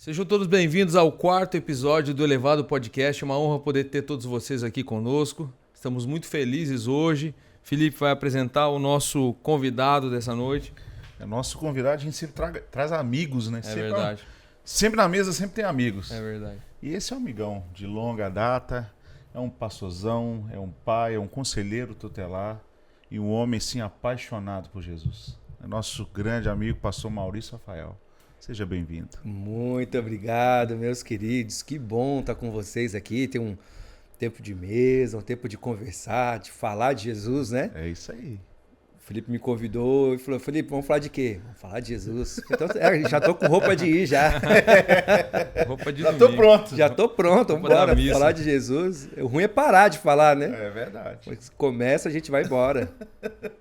Sejam todos bem-vindos ao quarto episódio do Elevado Podcast. É uma honra poder ter todos vocês aqui conosco. Estamos muito felizes hoje. Felipe vai apresentar o nosso convidado dessa noite. Nosso convidado, a gente sempre traz amigos, né? É verdade. Sempre na mesa, sempre tem amigos. É verdade. E esse é um amigão de longa data, é um pastorzão, é um pai, é um conselheiro tutelar e um homem, sim, apaixonado por Jesus. É nosso grande amigo, pastor Maurício Rafael. Seja bem-vindo. Muito obrigado, meus queridos. Que bom estar com vocês aqui. Tem um tempo de mesa, um tempo de conversar, de falar de Jesus, né? É isso aí. O Felipe me convidou e falou: Felipe, vamos falar de quê? Vamos falar de Jesus. Então, já tô com roupa de ir já. Roupa de Já domingo. tô pronto. Já tô pronto, vamos Roupa da embora missa. falar de Jesus. O ruim é parar de falar, né? É verdade. Mas começa, a gente vai embora.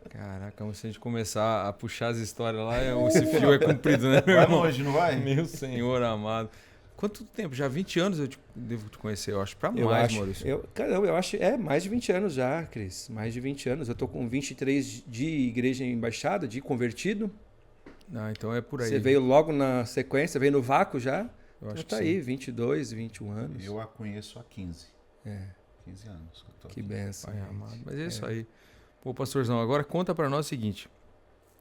Caraca, se a gente começar a puxar as histórias lá, esse fio é comprido, né, meu Vai irmão? longe, não vai? Meu Senhor amado. Quanto tempo? Já 20 anos eu devo te conhecer, eu acho. Pra Eu mais, acho, Maurício. Caramba, eu acho, mais de 20 anos já, Cris. Mais de 20 anos. Eu tô com 23 de igreja embaixada, de convertido. Ah, então é por aí. Você veio logo na sequência, veio no vácuo já. Eu acho Então tá que aí, sim. 22, 21 anos. Eu a conheço há 15. É, 15 anos. Eu tô que aqui. benção. Pai amado. Mas é isso aí. Pô, pastorzão, agora conta pra nós o seguinte.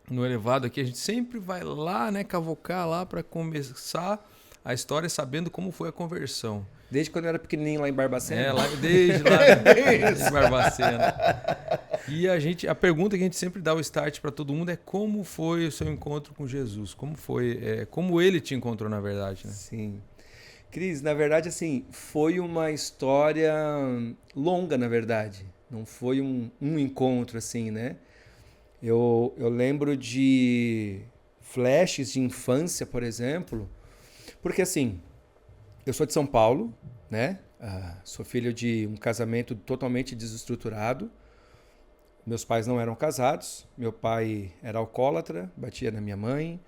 No elevado aqui, a gente sempre vai lá, né, cavocar lá pra começar a história sabendo como foi a conversão. Desde quando eu era pequenininho lá em Barbacena. É, lá, desde lá de Barbacena. E a pergunta que a gente sempre dá o start pra todo mundo é como foi o seu encontro com Jesus? Como foi, como ele te encontrou, na verdade, né? Sim. Cris, na verdade, assim, foi uma história longa, na verdade. Não foi um encontro, assim, né? Eu lembro de flashes de infância, por exemplo, porque, assim, eu sou de São Paulo, né? Sou filho de um casamento totalmente desestruturado. Meus pais não eram casados. Meu pai era alcoólatra, batia na minha mãe.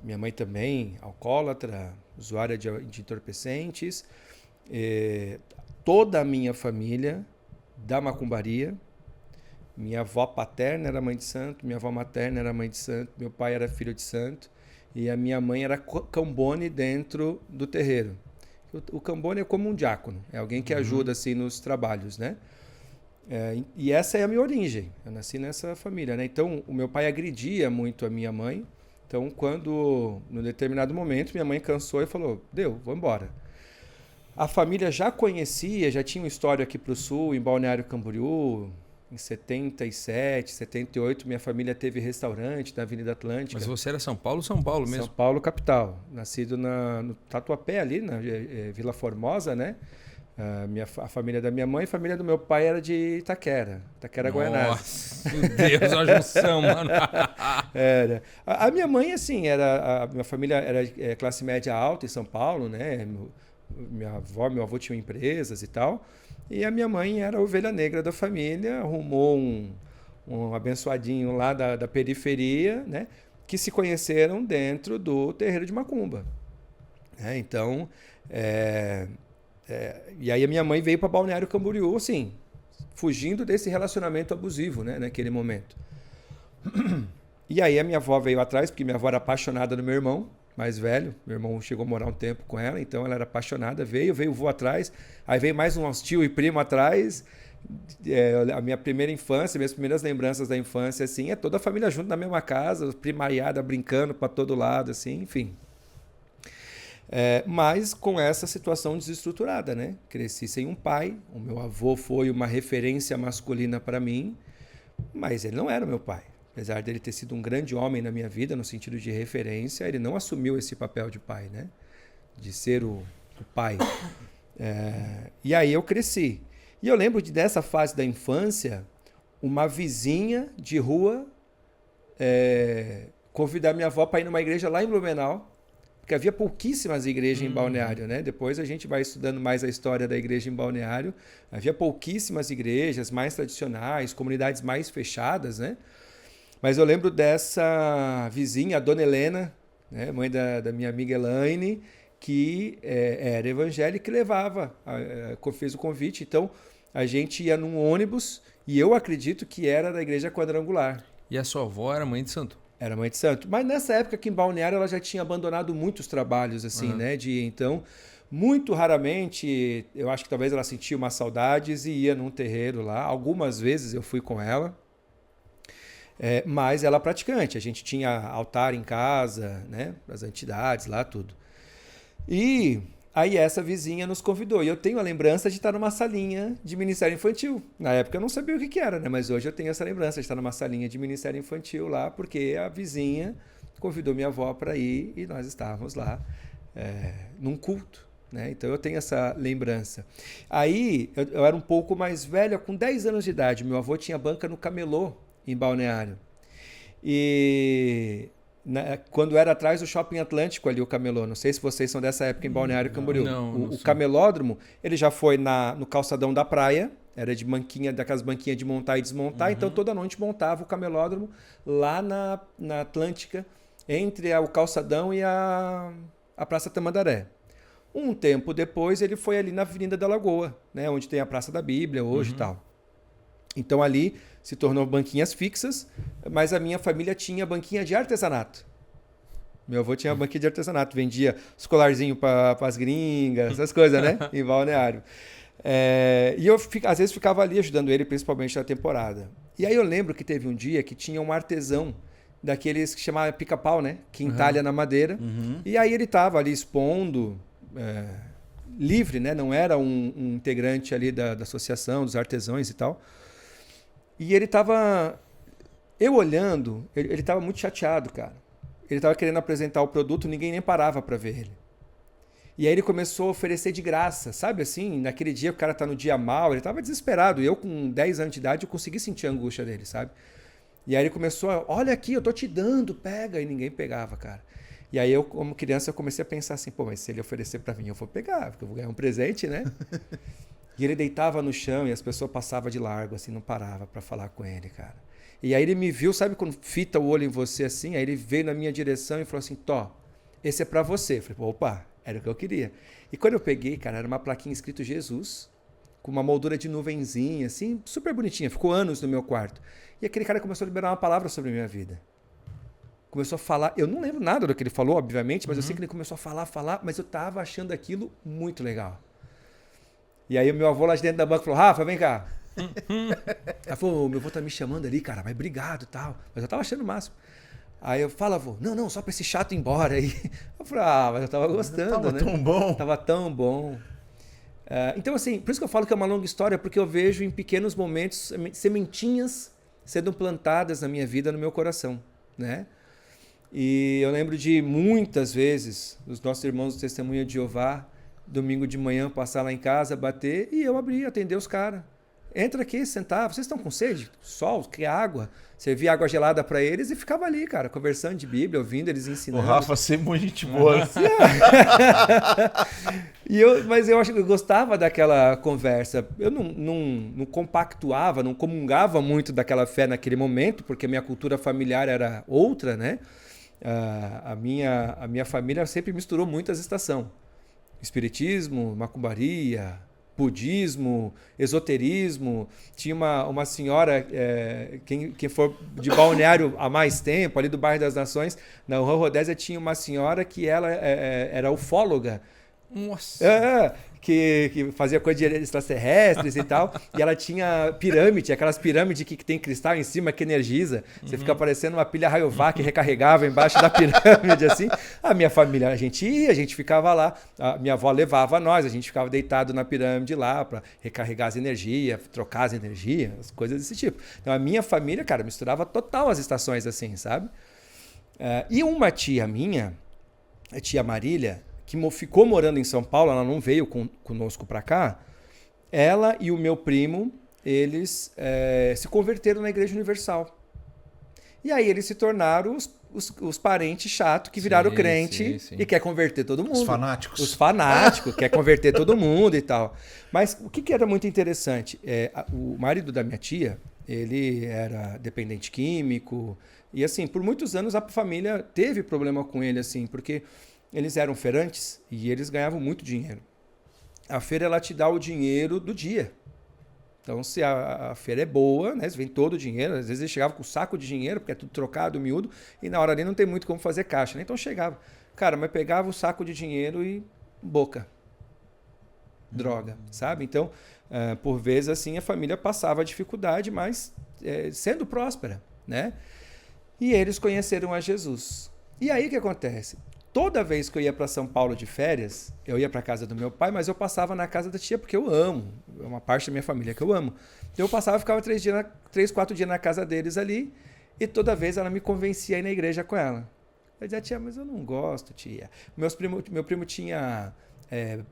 Minha mãe também, alcoólatra, usuária de entorpecentes. Toda a minha família da macumbaria. Minha avó paterna era mãe de santo, minha avó materna era mãe de santo, meu pai era filho de santo e a minha mãe era cambone dentro do terreiro. O cambone é como um diácono, é alguém que ajuda assim nos trabalhos, né? E essa é a minha origem, eu nasci nessa família, né? Então, o meu pai agredia muito a minha mãe. Então, num determinado momento, minha mãe cansou e falou: deu, vou embora. A família já conhecia, já tinha uma história aqui para o sul, em Balneário Camboriú. Em 77, 78, minha família teve restaurante na Avenida Atlântica. Mas você era São Paulo mesmo? São Paulo, capital. Nascido no Tatuapé, ali, na Vila Formosa, né? A família da minha mãe e a família do meu pai era de Itaquera, Guaianazes. Nossa, meu Deus, a junção, mano. Era. A minha mãe, assim, a minha família era classe média alta em São Paulo, né? Minha avó, meu avô tinham empresas e tal. E a minha mãe era a ovelha negra da família, arrumou um abençoadinho lá da periferia, né? Que se conheceram dentro do terreiro de Macumba. Então, e aí a minha mãe veio para Balneário Camboriú, assim, fugindo desse relacionamento abusivo, né? Naquele momento. E aí a minha avó veio atrás, porque minha avó era apaixonada no meu irmão mais velho. Meu irmão chegou a morar um tempo com ela, então ela era apaixonada, veio o vô atrás, aí veio mais uns tio e primo atrás. A minha primeira infância, minhas primeiras lembranças da infância, assim, é toda a família junto na mesma casa, primariada, brincando para todo lado, assim, enfim. Mas com essa situação desestruturada, né? Cresci sem um pai, o meu avô foi uma referência masculina para mim, mas ele não era meu pai. Apesar dele ter sido um grande homem na minha vida, no sentido de referência, ele não assumiu esse papel de pai, né? De ser o pai. E aí eu cresci. E eu lembro dessa fase da infância, uma vizinha de rua convidar minha avó para ir numa igreja lá em Blumenau, porque havia pouquíssimas igrejas em Balneário, né? Depois a gente vai estudando mais a história da igreja em Balneário. Havia pouquíssimas igrejas mais tradicionais, comunidades mais fechadas, né? Mas eu lembro dessa vizinha, a dona Helena, né, mãe da minha amiga Elaine, que era evangélica e levava, fez o convite. Então, a gente ia num ônibus e eu acredito que era da igreja quadrangular. E a sua avó era mãe de santo? Era mãe de santo. Mas nessa época aqui em Balneário ela já tinha abandonado muitos trabalhos, assim, né? Então, muito raramente, eu acho que talvez ela sentia umas saudades e ia num terreiro lá. Algumas vezes eu fui com ela. Mas ela é praticante. A gente tinha altar em casa, né? As entidades lá, tudo. E aí essa vizinha nos convidou. E eu tenho a lembrança de estar numa salinha de ministério infantil. Na época eu não sabia o que era, né? Mas hoje eu tenho essa lembrança de estar numa salinha de ministério infantil lá, porque a vizinha convidou minha avó para ir e nós estávamos lá num culto, né? Então eu tenho essa lembrança. Aí eu era um pouco mais velha, com 10 anos de idade. Meu avô tinha banca no Camelô, em Balneário. E quando era atrás do Shopping Atlântico ali, o Camelô. Não sei se vocês são dessa época em Balneário Camboriú. O Camelódromo, ele já foi no calçadão da praia, era de banquinha, daquelas banquinhas de montar e desmontar, então toda noite montava o Camelódromo lá na Atlântica, entre o calçadão e a Praça Tamandaré. Um tempo depois, ele foi ali na Avenida da Lagoa, né, onde tem a Praça da Bíblia hoje e tal. Então ali se tornou banquinhas fixas, mas a minha família tinha banquinha de artesanato. Meu avô tinha banquinha de artesanato, vendia os colarzinhos para as gringas, essas coisas, né? Em Balneário. E eu às vezes ficava ali ajudando ele, principalmente na temporada. E aí eu lembro que teve um dia que tinha um artesão daqueles que chamava pica-pau, né? Que entalha na madeira. E aí ele estava ali expondo, livre, né? Não era um integrante ali da associação, dos artesãos e tal. E ele tava... Eu olhando, ele tava muito chateado, cara. Ele tava querendo apresentar o produto, ninguém nem parava para ver ele. E aí ele começou a oferecer de graça, sabe assim? Naquele dia o cara tá no dia mal, ele tava desesperado. E eu com 10 anos de idade, eu consegui sentir a angústia dele, sabe? E aí ele começou a... Olha aqui, eu tô te dando, pega. E ninguém pegava, cara. E aí eu, como criança, eu comecei a pensar assim, pô, mas se ele oferecer para mim, eu vou pegar, porque eu vou ganhar um presente, né? E ele deitava no chão e as pessoas passavam de largo, assim, não parava para falar com ele, cara. E aí ele me viu, sabe quando fita o olho em você assim? Aí ele veio na minha direção e falou assim, Tó, esse é para você. Eu falei, opa, era o que eu queria. E quando eu peguei, cara, era uma plaquinha escrito Jesus, com uma moldura de nuvenzinha, assim, super bonitinha. Ficou anos no meu quarto. E aquele cara começou a liberar uma palavra sobre a minha vida. Começou a falar, eu não lembro nada do que ele falou, obviamente, mas eu sei que ele começou a falar, mas eu tava achando aquilo muito legal. E aí o meu avô lá de dentro da banca falou, Rafa, vem cá. Ela falou, meu avô tá me chamando ali, cara, mas obrigado e tal. Mas eu tava achando o máximo. Aí eu falo, avô, não, só pra esse chato ir embora aí. Eu falei, mas eu tava gostando, né? Tão bom. Tava tão bom. Então assim, por isso que eu falo que é uma longa história, porque eu vejo em pequenos momentos sementinhas sendo plantadas na minha vida, no meu coração, né? E eu lembro de muitas vezes, os nossos irmãos do Testemunha de Jeová, domingo de manhã, passar lá em casa, bater, e eu abrir, atender os caras. Entra aqui, sentar, vocês estão com sede? Sol, que água? Servia água gelada para eles e ficava ali, cara, conversando de Bíblia, ouvindo eles ensinando. O Rafa sempre muito gente boa. Mas eu gostava daquela conversa. Eu não compactuava, não comungava muito daquela fé naquele momento, porque a minha cultura familiar era outra, né? A minha família sempre misturou muitas estações. Espiritismo, macumbaria, budismo, esoterismo. Tinha uma senhora, quem for de Balneário há mais tempo, ali do bairro das Nações, na Rua Rodésia, tinha uma senhora que ela era ufóloga. Nossa! Que fazia coisa de extraterrestres e tal. E ela tinha pirâmide, aquelas pirâmides que tem cristal em cima que energiza. Você fica parecendo uma pilha Rayovac que recarregava embaixo da pirâmide, assim. A minha família, a gente ficava lá. A minha avó levava nós, a gente ficava deitado na pirâmide lá para recarregar as energias, trocar as energias, as coisas desse tipo. Então a minha família, cara, misturava total as estações assim, sabe? E uma tia minha, a tia Marília, que ficou morando em São Paulo, ela não veio conosco para cá, ela e o meu primo, eles se converteram na Igreja Universal. E aí eles se tornaram os parentes chatos que viraram crente e quer converter todo mundo. Os fanáticos. Os fanáticos, quer converter todo mundo e tal. Mas o que era muito interessante, o marido da minha tia, ele era dependente químico, e assim, por muitos anos a família teve problema com ele, assim, porque eles eram feirantes e eles ganhavam muito dinheiro. A feira, ela te dá o dinheiro do dia. Então, se a feira é boa, né? Você vem todo o dinheiro. Às vezes ele chegava com um saco de dinheiro, porque é tudo trocado, miúdo, e na hora ali não tem muito como fazer caixa, né? Então chegava. Cara, mas pegava o saco de dinheiro e boca. Droga, sabe? Então, por vezes, assim, a família passava dificuldade, mas sendo próspera, né? E eles conheceram a Jesus. E aí o que acontece? Toda vez que eu ia para São Paulo de férias, eu ia para casa do meu pai, mas eu passava na casa da tia porque eu amo. É uma parte da minha família que eu amo. Então eu passava, ficava 3, 4 dias na casa deles ali, e toda vez ela me convencia a ir na igreja com ela. Eu dizia, tia, mas eu não gosto, tia. Meu primo tinha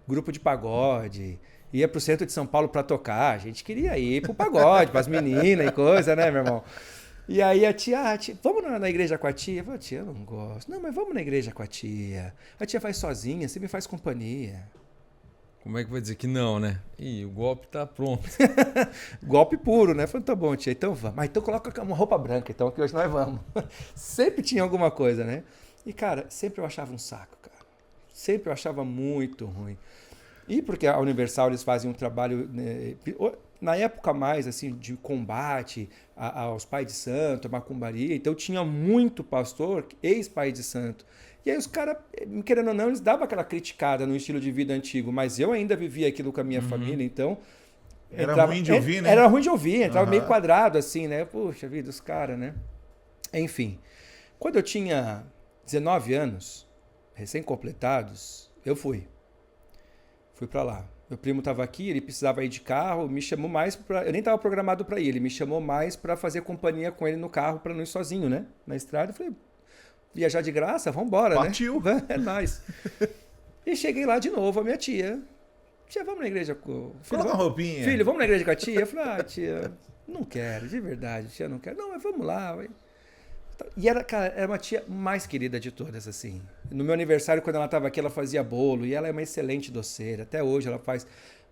grupo de pagode, ia pro centro de São Paulo para tocar. A gente queria ir pro pagode, pras meninas e coisa, né, meu irmão? E aí a tia, vamos na igreja com a tia? Eu falei, tia, eu não gosto. Não, mas vamos na igreja com a tia. A tia faz sozinha, você me faz companhia. Como é que vai dizer que não, né? Ih, o golpe tá pronto. Golpe puro, né? Falei, tá bom, tia, então vamos. Mas então coloca uma roupa branca, então, que hoje nós vamos. Sempre tinha alguma coisa, né? E, cara, sempre eu achava um saco, cara. Sempre eu achava muito ruim. E porque a Universal, eles fazem um trabalho, né, na época mais, assim, de combate aos pais de santo, a macumbaria. Então tinha muito pastor, ex-pai de santo. E aí os caras, querendo ou não, eles davam aquela criticada no estilo de vida antigo, mas eu ainda vivia aquilo com a minha família, então... Era ruim de ouvir, né? Era ruim de ouvir, entrava meio quadrado, assim, né? Poxa vida, os caras, né? Enfim, quando eu tinha 19 anos, recém-completados, eu fui para lá. Meu primo estava aqui, ele precisava ir de carro, me chamou mais para... Eu nem estava programado para ir, ele me chamou mais para fazer companhia com ele no carro, para não ir sozinho, né? Na estrada, eu falei, viajar de graça, vambora, Partiu. Né? É nóis. E cheguei lá de novo, a minha tia. Tia, vamos na igreja com... Coloca uma roupinha. Filho, vamos na igreja com a tia? Eu falei, tia, não quero, de verdade, tia, não quero. Não, mas vamos lá, vai. E era uma tia mais querida de todas, assim. No meu aniversário, quando ela estava aqui, ela fazia bolo. E ela é uma excelente doceira. Até hoje ela faz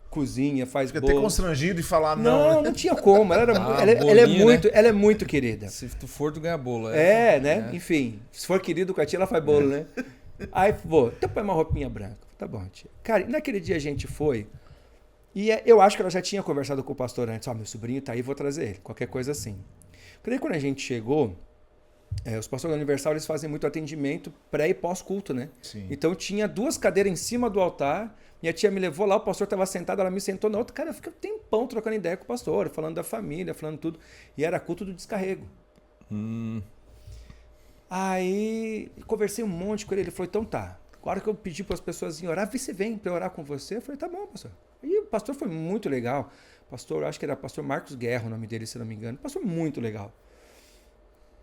cozinha, faz Fica bolo. até constrangido de falar não. Não, Né? não tinha como. Ela é muito querida. Se tu for, tu ganha bolo. Né? Enfim, se for querido com a tia, ela faz bolo, né? Aí, então põe uma roupinha branca. Tá bom, tia. Cara, naquele dia a gente foi... E eu acho que ela já tinha conversado com o pastor antes. Meu sobrinho tá aí, vou trazer ele. Qualquer coisa assim. Porque aí, quando a gente chegou... os pastores da Universal, eles fazem muito atendimento pré e pós-culto, né? Sim. Então tinha 2 cadeiras em cima do altar, minha tia me levou lá, o pastor estava sentado, ela me sentou na outra, cara, eu fiquei um tempão trocando ideia com o pastor, falando da família, falando tudo, e era culto do descarrego. Aí conversei um monte com ele, ele falou, então tá, agora que eu pedi para as pessoas irem orar, vê se vem para orar com você, eu falei, tá bom, pastor. E o pastor foi muito legal, pastor, acho que era pastor Marcos Guerra, o nome dele, se não me engano, pastor muito legal.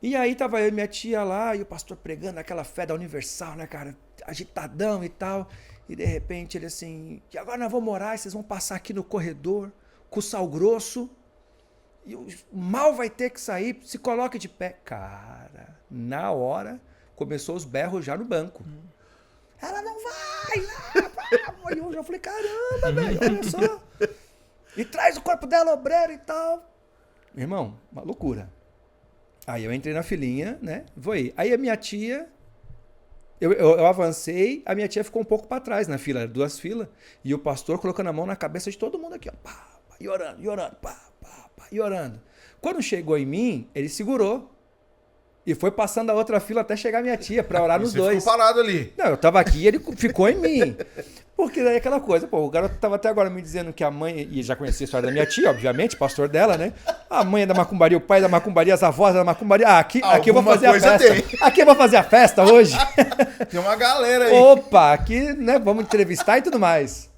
E aí tava eu e minha tia lá, e o pastor pregando aquela fé da Universal, né, cara? Agitadão e tal. E de repente ele assim, e agora nós vamos orar, e vocês vão passar aqui no corredor, com sal grosso, e o mal vai ter que sair, se coloque de pé. Cara, na hora, começou os berros já no banco. Ela não vai lá! E eu já falei, caramba, velho, olha só. E traz o corpo dela, obreiro e tal. Irmão, uma loucura. Aí eu entrei na filinha, né? Vou aí. Aí a minha tia, eu avancei, a minha tia ficou um pouco para trás na fila, 2 filas, e o pastor colocando a mão na cabeça de todo mundo aqui, ó, pá, pá, e orando, pá, pá, pá, e orando. Quando chegou em mim, ele segurou e foi passando a outra fila até chegar a minha tia para orar nos 2. Ficou parado ali. Não, eu tava aqui e ele ficou em mim. Porque daí aquela coisa, o garoto tava até agora me dizendo que a mãe, e já conhecia a história da minha tia, obviamente, pastor dela, né? A mãe é da macumbaria, o pai é da macumbaria, as avós da macumbaria. Aqui eu vou fazer a festa. Tem. Aqui eu vou fazer a festa hoje. Tem uma galera aí. Opa, aqui, né? Vamos entrevistar e tudo mais.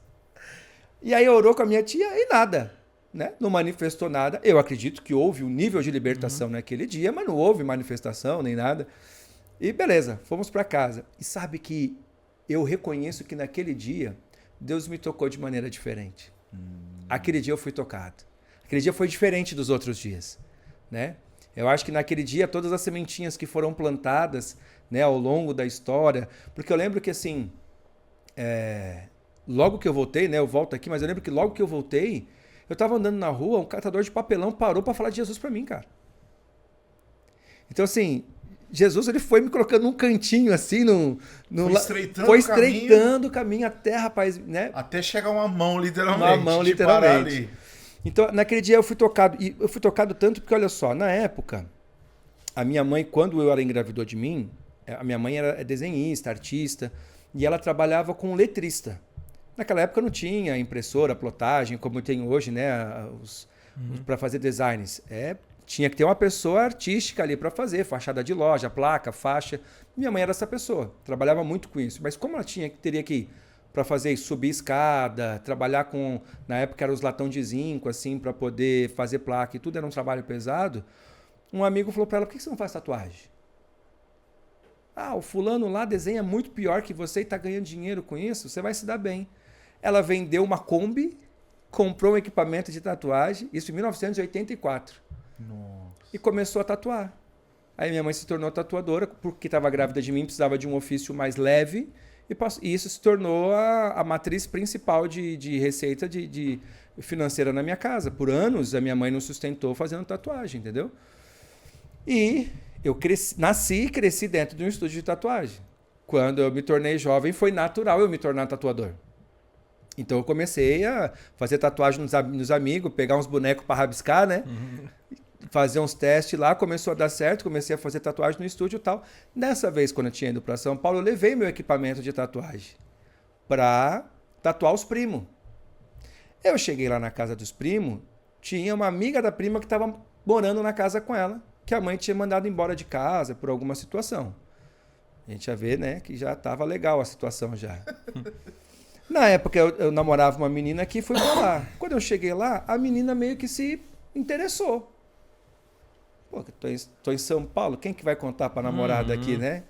E aí orou com a minha tia e nada, né? Não manifestou nada. Eu acredito que houve um nível de libertação naquele dia, mas não houve manifestação nem nada. E beleza, fomos para casa. E sabe que eu reconheço que naquele dia Deus me tocou de maneira diferente. Aquele dia eu fui tocado. Aquele dia foi diferente dos outros dias, né? Eu acho que naquele dia todas as sementinhas que foram plantadas, né, ao longo da história, porque eu lembro que assim, logo que eu voltei, né, eu volto aqui, mas eu lembro que logo que eu voltei, eu estava andando na rua, um catador de papelão parou para falar de Jesus para mim, cara. Então assim, Jesus, ele foi me colocando num cantinho assim, foi estreitando o caminho até, rapaz, né? Até chegar uma mão, literalmente. Uma mão, literalmente. Então, naquele dia eu fui tocado. E eu fui tocado tanto porque, olha só, na época, a minha mãe, quando ela engravidou de mim, a minha mãe era desenhista, artista, e ela trabalhava com letrista. Naquela época não tinha impressora, plotagem, como tem hoje, né? Para fazer designs. Tinha que ter uma pessoa artística ali para fazer, fachada de loja, placa, faixa. Minha mãe era essa pessoa, trabalhava muito com isso. Mas como ela teria que ir para fazer subir escada, trabalhar com, na época era os latão de zinco, assim, para poder fazer placa e tudo, era um trabalho pesado. Um amigo falou para ela, por que você não faz tatuagem? Ah, o fulano lá desenha muito pior que você e está ganhando dinheiro com isso, você vai se dar bem. Ela vendeu uma Kombi, comprou um equipamento de tatuagem, isso em 1984. Nossa. E começou a tatuar. Aí minha mãe se tornou tatuadora, porque estava grávida de mim, precisava de um ofício mais leve, e isso se tornou a matriz principal de receita de financeira na minha casa. Por anos, a minha mãe nos sustentou fazendo tatuagem, entendeu? E eu nasci e cresci dentro de um estúdio de tatuagem. Quando eu me tornei jovem, foi natural eu me tornar tatuador. Então eu comecei a fazer tatuagem nos amigos, pegar uns bonecos para rabiscar, né? Fazer uns testes lá, começou a dar certo, comecei a fazer tatuagem no estúdio e tal. Dessa vez, quando eu tinha ido para São Paulo, eu levei meu equipamento de tatuagem para tatuar os primos. Eu cheguei lá na casa dos primos, tinha uma amiga da prima que estava morando na casa com ela, que a mãe tinha mandado embora de casa por alguma situação. A gente já vê, né, que já estava legal a situação já. Na época eu namorava uma menina que foi pra lá. Quando eu cheguei lá, a menina meio que se interessou. Pô, tô em São Paulo, quem que vai contar pra namorada aqui, né?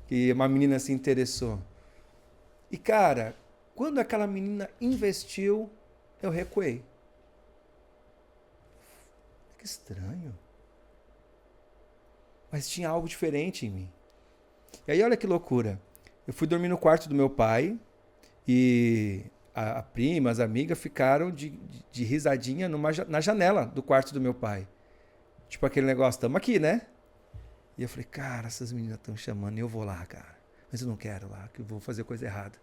Que uma menina se interessou. E cara, quando aquela menina investiu, eu recuei. Que estranho. Mas tinha algo diferente em mim. E aí olha que loucura. Eu fui dormir no quarto do meu pai. E a prima, as amigas ficaram de risadinha na janela do quarto do meu pai. Tipo aquele negócio, estamos aqui, né? E eu falei, cara, essas meninas estão chamando, eu vou lá, cara. Mas eu não quero lá, que eu vou fazer coisa errada.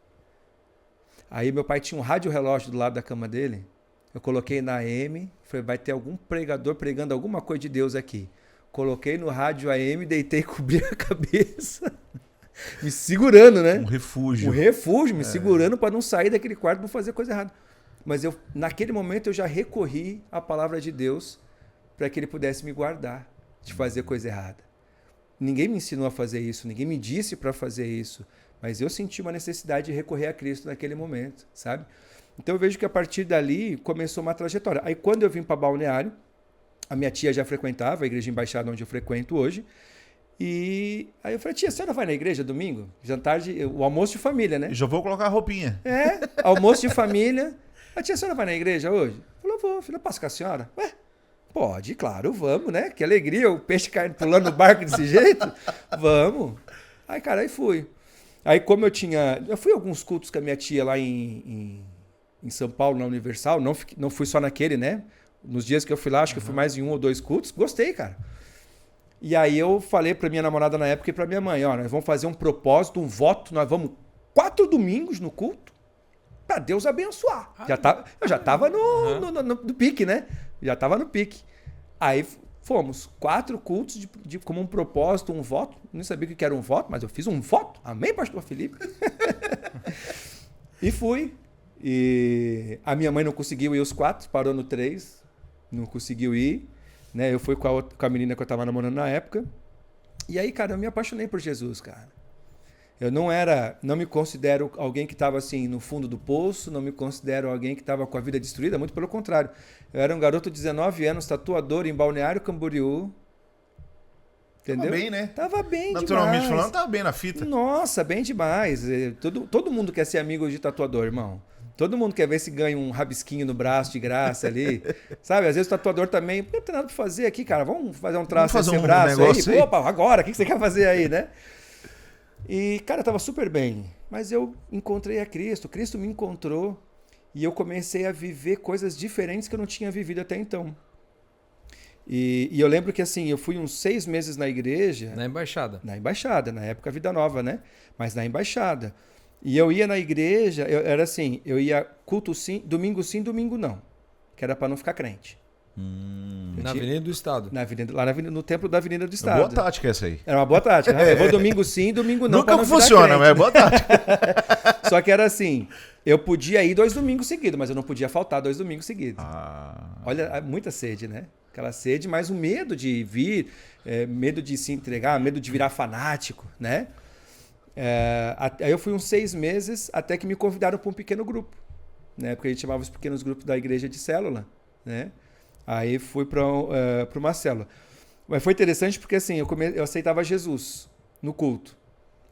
Aí meu pai tinha um rádio relógio do lado da cama dele. Eu coloquei na AM, falei, vai ter algum pregador pregando alguma coisa de Deus aqui. Coloquei no rádio AM, deitei e cobri a cabeça. Me segurando, né? Um refúgio. Me segurando para não sair daquele quarto, não fazer coisa errada. Mas naquele momento eu já recorri à palavra de Deus para que ele pudesse me guardar de fazer coisa errada. Ninguém me ensinou a fazer isso, ninguém me disse para fazer isso, mas eu senti uma necessidade de recorrer a Cristo naquele momento, sabe? Então eu vejo que a partir dali começou uma trajetória. Aí quando eu vim para Balneário, a minha tia já frequentava a igreja embaixada onde eu frequento hoje. E aí eu falei, tia, a senhora vai na igreja domingo? Jantar o almoço de família, né? Já vou colocar a roupinha. Almoço de família. A tia, a senhora vai na igreja hoje? Falou, vou. Falei, posso com a senhora? Ué, pode, claro, vamos, né? Que alegria, o peixe caindo, pulando no barco desse jeito. Vamos. Aí, cara, aí fui. Aí como eu fui a alguns cultos com a minha tia lá em São Paulo, na Universal, não fui só naquele, né? Nos dias que eu fui lá, acho que eu fui mais em 1 ou 2 cultos. Gostei, cara. E aí eu falei pra minha namorada na época e pra minha mãe, ó, nós vamos fazer um propósito, um voto, nós vamos 4 domingos no culto pra Deus abençoar. Eu já tava no pique, né? Já tava no pique. Aí fomos 4 cultos como um propósito, um voto. Não sabia o que era um voto, mas eu fiz um voto. Amém, pastor Felipe? E fui. E a minha mãe não conseguiu ir os 4, parou no 3, não conseguiu ir. Né? Eu fui com a menina que eu tava namorando na época. E aí, cara, eu me apaixonei por Jesus, cara. Eu não me considero alguém que estava assim no fundo do poço, não me considero alguém que estava com a vida destruída, muito pelo contrário. Eu era um garoto de 19 anos, tatuador em Balneário Camboriú. Entendeu? Tava bem, né? Tava bem Naturalmente demais. falando, tava bem na fita. Nossa, bem demais. Todo mundo quer ser amigo de tatuador, irmão. Todo mundo quer ver se ganha um rabisquinho no braço de graça ali. Sabe? Às vezes o tatuador também, não tem nada pra fazer aqui, cara. Vamos fazer um traço nesse braço aí. Opa, agora, o que você quer fazer aí, né? E, cara, tava super bem. Mas eu encontrei a Cristo. Cristo me encontrou e eu comecei a viver coisas diferentes que eu não tinha vivido até então. E eu lembro que, assim, eu fui uns 6 meses na igreja. Na embaixada. Na embaixada, na época Vida Nova, né? Mas na embaixada. E eu ia na igreja, era assim, eu ia culto sim, domingo não. que era para não ficar crente. Na Avenida do Estado. No templo da Avenida do É Estado. boa tática essa aí. Era uma boa tática, né? Eu vou domingo sim, domingo não. Nunca não funciona, mas é boa tática. Só que era assim, eu podia ir 2 domingos seguidos, mas eu não podia faltar 2 domingos seguidos. Olha, muita sede, né? Aquela sede, mas o medo de vir, medo de se entregar, medo de virar fanático, né? Aí eu fui uns 6 meses até que me convidaram para um pequeno grupo, né? Porque a gente chamava os pequenos grupos da igreja de célula, né? Aí fui para uma célula. Mas foi interessante porque assim, eu aceitava Jesus no culto.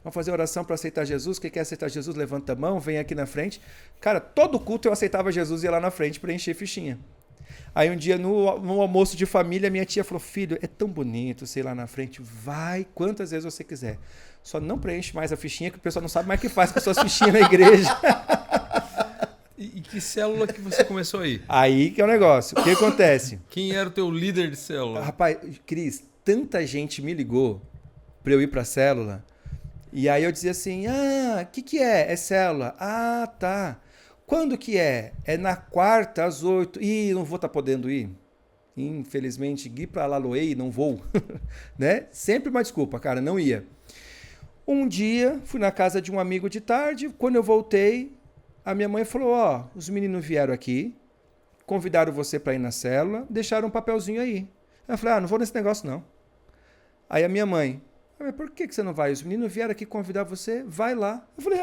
Vamos fazer oração para aceitar Jesus. Quem quer aceitar Jesus, levanta a mão, vem aqui na frente. Cara, todo culto eu aceitava Jesus e ia lá na frente para encher fichinha. Aí um dia no almoço de família, minha tia falou, filho, é tão bonito você ir lá na frente, vai quantas vezes você quiser. Só não preenche mais a fichinha que o pessoal não sabe mais o que faz com as suas fichinhas na igreja. E que célula que você começou aí? Aí que é o negócio. O que acontece? Quem era o teu líder de célula? Rapaz, Cris, tanta gente me ligou para eu ir para a célula. E aí eu dizia assim, o que é? É célula. Ah, tá. Quando que é? É na quarta, às 8. Ih, não vou estar podendo ir. Infelizmente, ir para Laloei, não vou. Né? Sempre uma desculpa, cara, não ia. Um dia, fui na casa de um amigo de tarde. Quando eu voltei, a minha mãe falou, os meninos vieram aqui, convidaram você para ir na célula, deixaram um papelzinho aí. Eu falei, não vou nesse negócio não. Aí a minha mãe, mas por que você não vai? Os meninos vieram aqui convidar você, vai lá. Eu falei,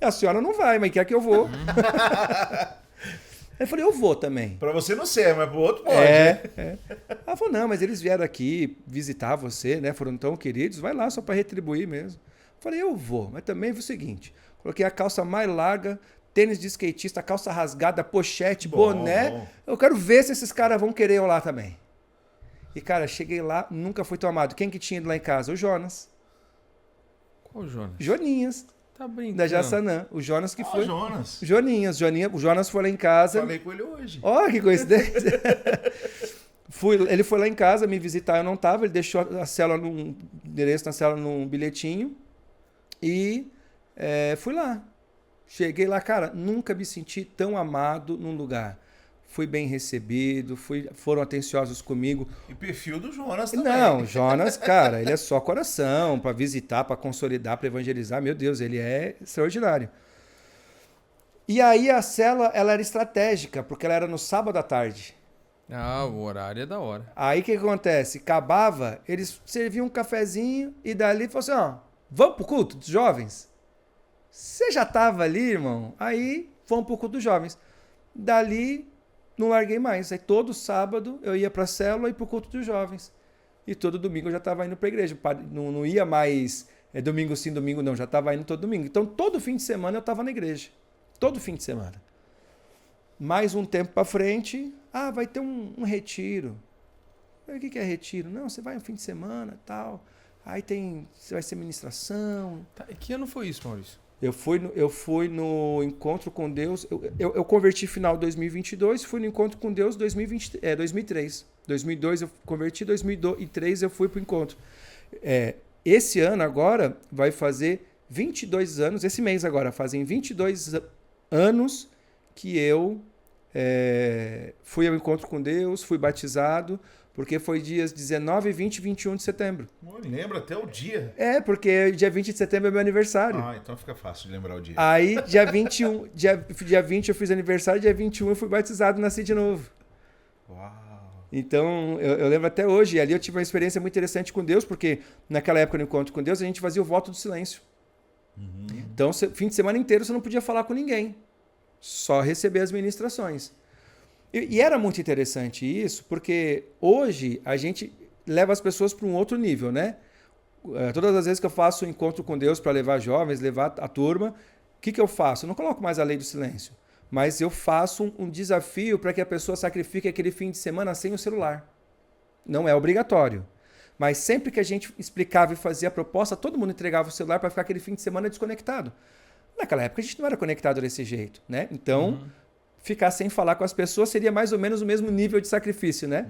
a senhora não vai, mas quer que eu vou. Aí eu falei, eu vou também. Pra você não ser, mas pro outro pode. Ela falou, não, mas eles vieram aqui visitar você, né? Foram tão queridos, vai lá só para retribuir mesmo. Eu falei, eu vou, mas também foi o seguinte, coloquei a calça mais larga, tênis de skatista, calça rasgada, pochete, boné. Bom. Eu quero ver se esses caras vão querer eu lá também. E, cara, cheguei lá, nunca fui tão amado. Quem que tinha ido lá em casa? O Jonas. Qual Jonas? Joninhas. Tá brincando. Da Jaçanã. O Jonas que foi. Jonas. O Jonas foi lá em casa. Falei com ele hoje. Que coincidência. Ele foi lá em casa me visitar, eu não tava. Ele deixou a célula num endereço na célula num bilhetinho. E fui lá. Cheguei lá, cara, nunca me senti tão amado num lugar. Fui bem recebido, foram atenciosos comigo. E perfil do Jonas também. Não, Jonas, cara, ele é só coração, para visitar, para consolidar, para evangelizar. Meu Deus, ele é extraordinário. E aí a célula, ela era estratégica, porque ela era no sábado à tarde. O horário é da hora. Aí o que acontece? Acabava, eles serviam um cafezinho e dali falaram assim, vamos pro culto dos jovens? Você já tava ali, irmão? Aí fomos pro culto dos jovens. Dali não larguei mais. Aí todo sábado eu ia para a célula e para o culto dos jovens. E todo domingo eu já estava indo para a igreja. Não ia mais domingo sim, domingo não. Já estava indo todo domingo. Então todo fim de semana eu estava na igreja. Todo fim de semana. Mais um tempo para frente, vai ter um retiro. O que é retiro? Não, você vai um fim de semana e tal. Aí você vai ser ministração. Tá, e que ano foi isso, Maurício? Eu fui no encontro com Deus. Eu converti final de 2022, fui no encontro com Deus 2003. 2002 eu converti, 2003 eu fui para o encontro. Esse ano agora vai fazer 22 anos, esse mês agora, fazem 22 anos que eu fui ao encontro com Deus, fui batizado, porque foi dias 19, 20 e 21 de setembro. Lembra até o dia. Porque dia 20 de setembro é meu aniversário. Então fica fácil de lembrar o dia. Aí, dia 20 eu fiz aniversário, dia 21 eu fui batizado e nasci de novo. Uau! Então, eu lembro até hoje. E ali eu tive uma experiência muito interessante com Deus, porque naquela época no encontro com Deus, a gente fazia o voto do silêncio. Então, fim de semana inteiro você não podia falar com ninguém. Só receber as ministrações. E era muito interessante isso, porque hoje a gente leva as pessoas para um outro nível, né? Todas as vezes que eu faço um encontro com Deus para levar jovens, levar a turma, o que eu faço? Eu não coloco mais a lei do silêncio, mas eu faço um desafio para que a pessoa sacrifique aquele fim de semana sem o celular. Não é obrigatório. Mas sempre que a gente explicava e fazia a proposta, todo mundo entregava o celular para ficar aquele fim de semana desconectado. Naquela época a gente não era conectado desse jeito, né? Então, ficar sem falar com as pessoas seria mais ou menos o mesmo nível de sacrifício, né?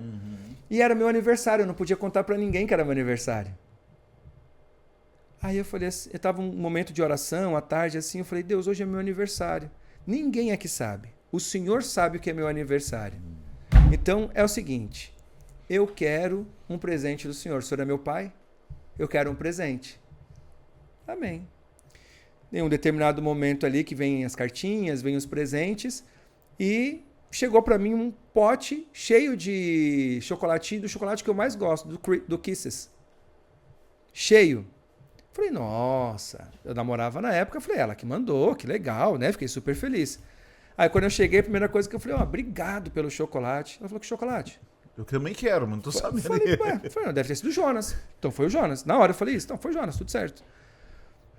E era meu aniversário, eu não podia contar para ninguém que era meu aniversário. Aí eu falei assim, eu estava um momento de oração, à tarde, assim, eu falei, Deus, hoje é meu aniversário. Ninguém aqui sabe. O Senhor sabe o que é meu aniversário. Então, é o seguinte, eu quero um presente do Senhor. O Senhor é meu pai? Eu quero um presente. Amém. Em um determinado momento ali que vem as cartinhas, vem os presentes, e chegou para mim um pote cheio de chocolatinho, do chocolate que eu mais gosto, do Kisses. Cheio. Falei, nossa, eu namorava na época, falei, ela que mandou, que legal, né? Fiquei super feliz. Aí quando eu cheguei, a primeira coisa que eu falei, obrigado pelo chocolate. Ela falou, que chocolate? Eu também quero, mas não tô sabendo. Falei, não, deve ter sido o Jonas. Então foi o Jonas. Na hora eu falei isso, então foi o Jonas, tudo certo.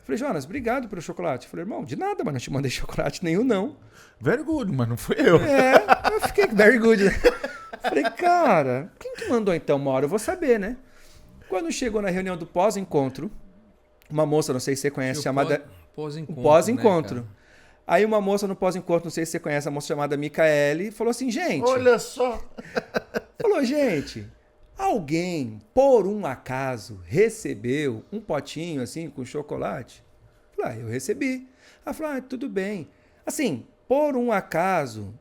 Falei, Jonas, obrigado pelo chocolate. Falei, irmão, de nada, mas não te mandei chocolate nenhum, não. Very good, mas não fui eu. Eu fiquei very good. Né? Falei, cara, quem que mandou então? Uma hora eu vou saber, né? Quando chegou na reunião do pós-encontro, uma moça, não sei se você conhece, chamada... Pós-encontro. Pós-encontro. Né, aí uma moça no pós-encontro, não sei se você conhece, a moça chamada Micaele, falou assim, gente... Olha só! Falou, gente, alguém, por um acaso, recebeu um potinho assim com chocolate? Falei, eu recebi. Ela falou, tudo bem. Assim, por um acaso,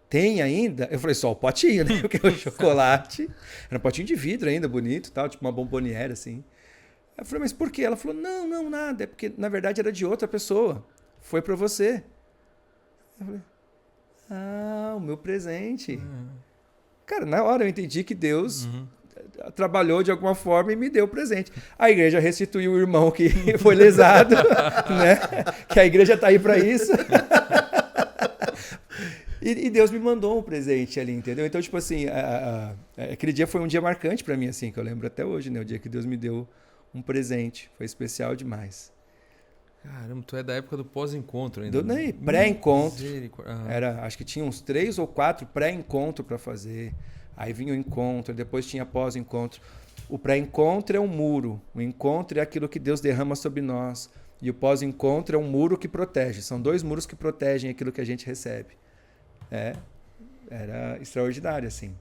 tem ainda? Eu falei, só o potinho, né? Porque o chocolate era um potinho de vidro ainda, bonito, tal, tipo uma bomboniere assim. Eu falei, mas por quê? Ela falou, não, nada. É porque, na verdade, era de outra pessoa. Foi para você. Eu falei, o meu presente. Cara, na hora eu entendi que Deus trabalhou de alguma forma e me deu o presente. A igreja restituiu o irmão que foi lesado, né? Que a igreja tá aí para isso. E Deus me mandou um presente ali, entendeu? Então, tipo assim, aquele dia foi um dia marcante para mim, assim, que eu lembro até hoje, né? O dia que Deus me deu um presente. Foi especial demais. Caramba, tu é da época do pós-encontro ainda. Pré-encontro. Acho que tinha uns 3 ou 4 pré-encontro para fazer. Aí vinha o encontro, depois tinha pós-encontro. O pré-encontro é um muro. O encontro é aquilo que Deus derrama sobre nós. E o pós-encontro é um muro que protege. São 2 muros que protegem aquilo que a gente recebe. Era extraordinário, assim.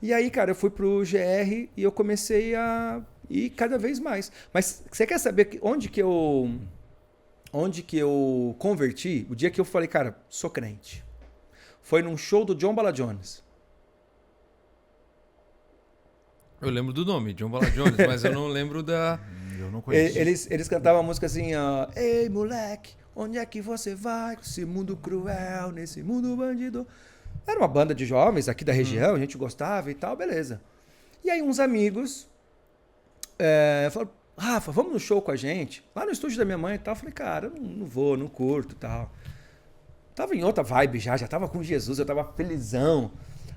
E aí, cara, eu fui pro GR e eu comecei a ir cada vez mais. Mas você quer saber onde que eu converti? O dia que eu falei, cara, sou crente. Foi num show do John Bala Jones. Eu lembro do nome, John Bala Jones, mas eu não lembro da... Eu não conheço. Eles cantavam a música assim, ei, moleque, onde é que você vai com esse mundo cruel, nesse mundo bandido? Era uma banda de jovens aqui da região, a gente gostava e tal, beleza. E aí uns amigos falaram, Rafa, vamos no show com a gente? Lá no estúdio da minha mãe e tal. Eu falei, cara, eu não vou, não curto e tal. Tava em outra vibe já tava com Jesus, eu tava felizão.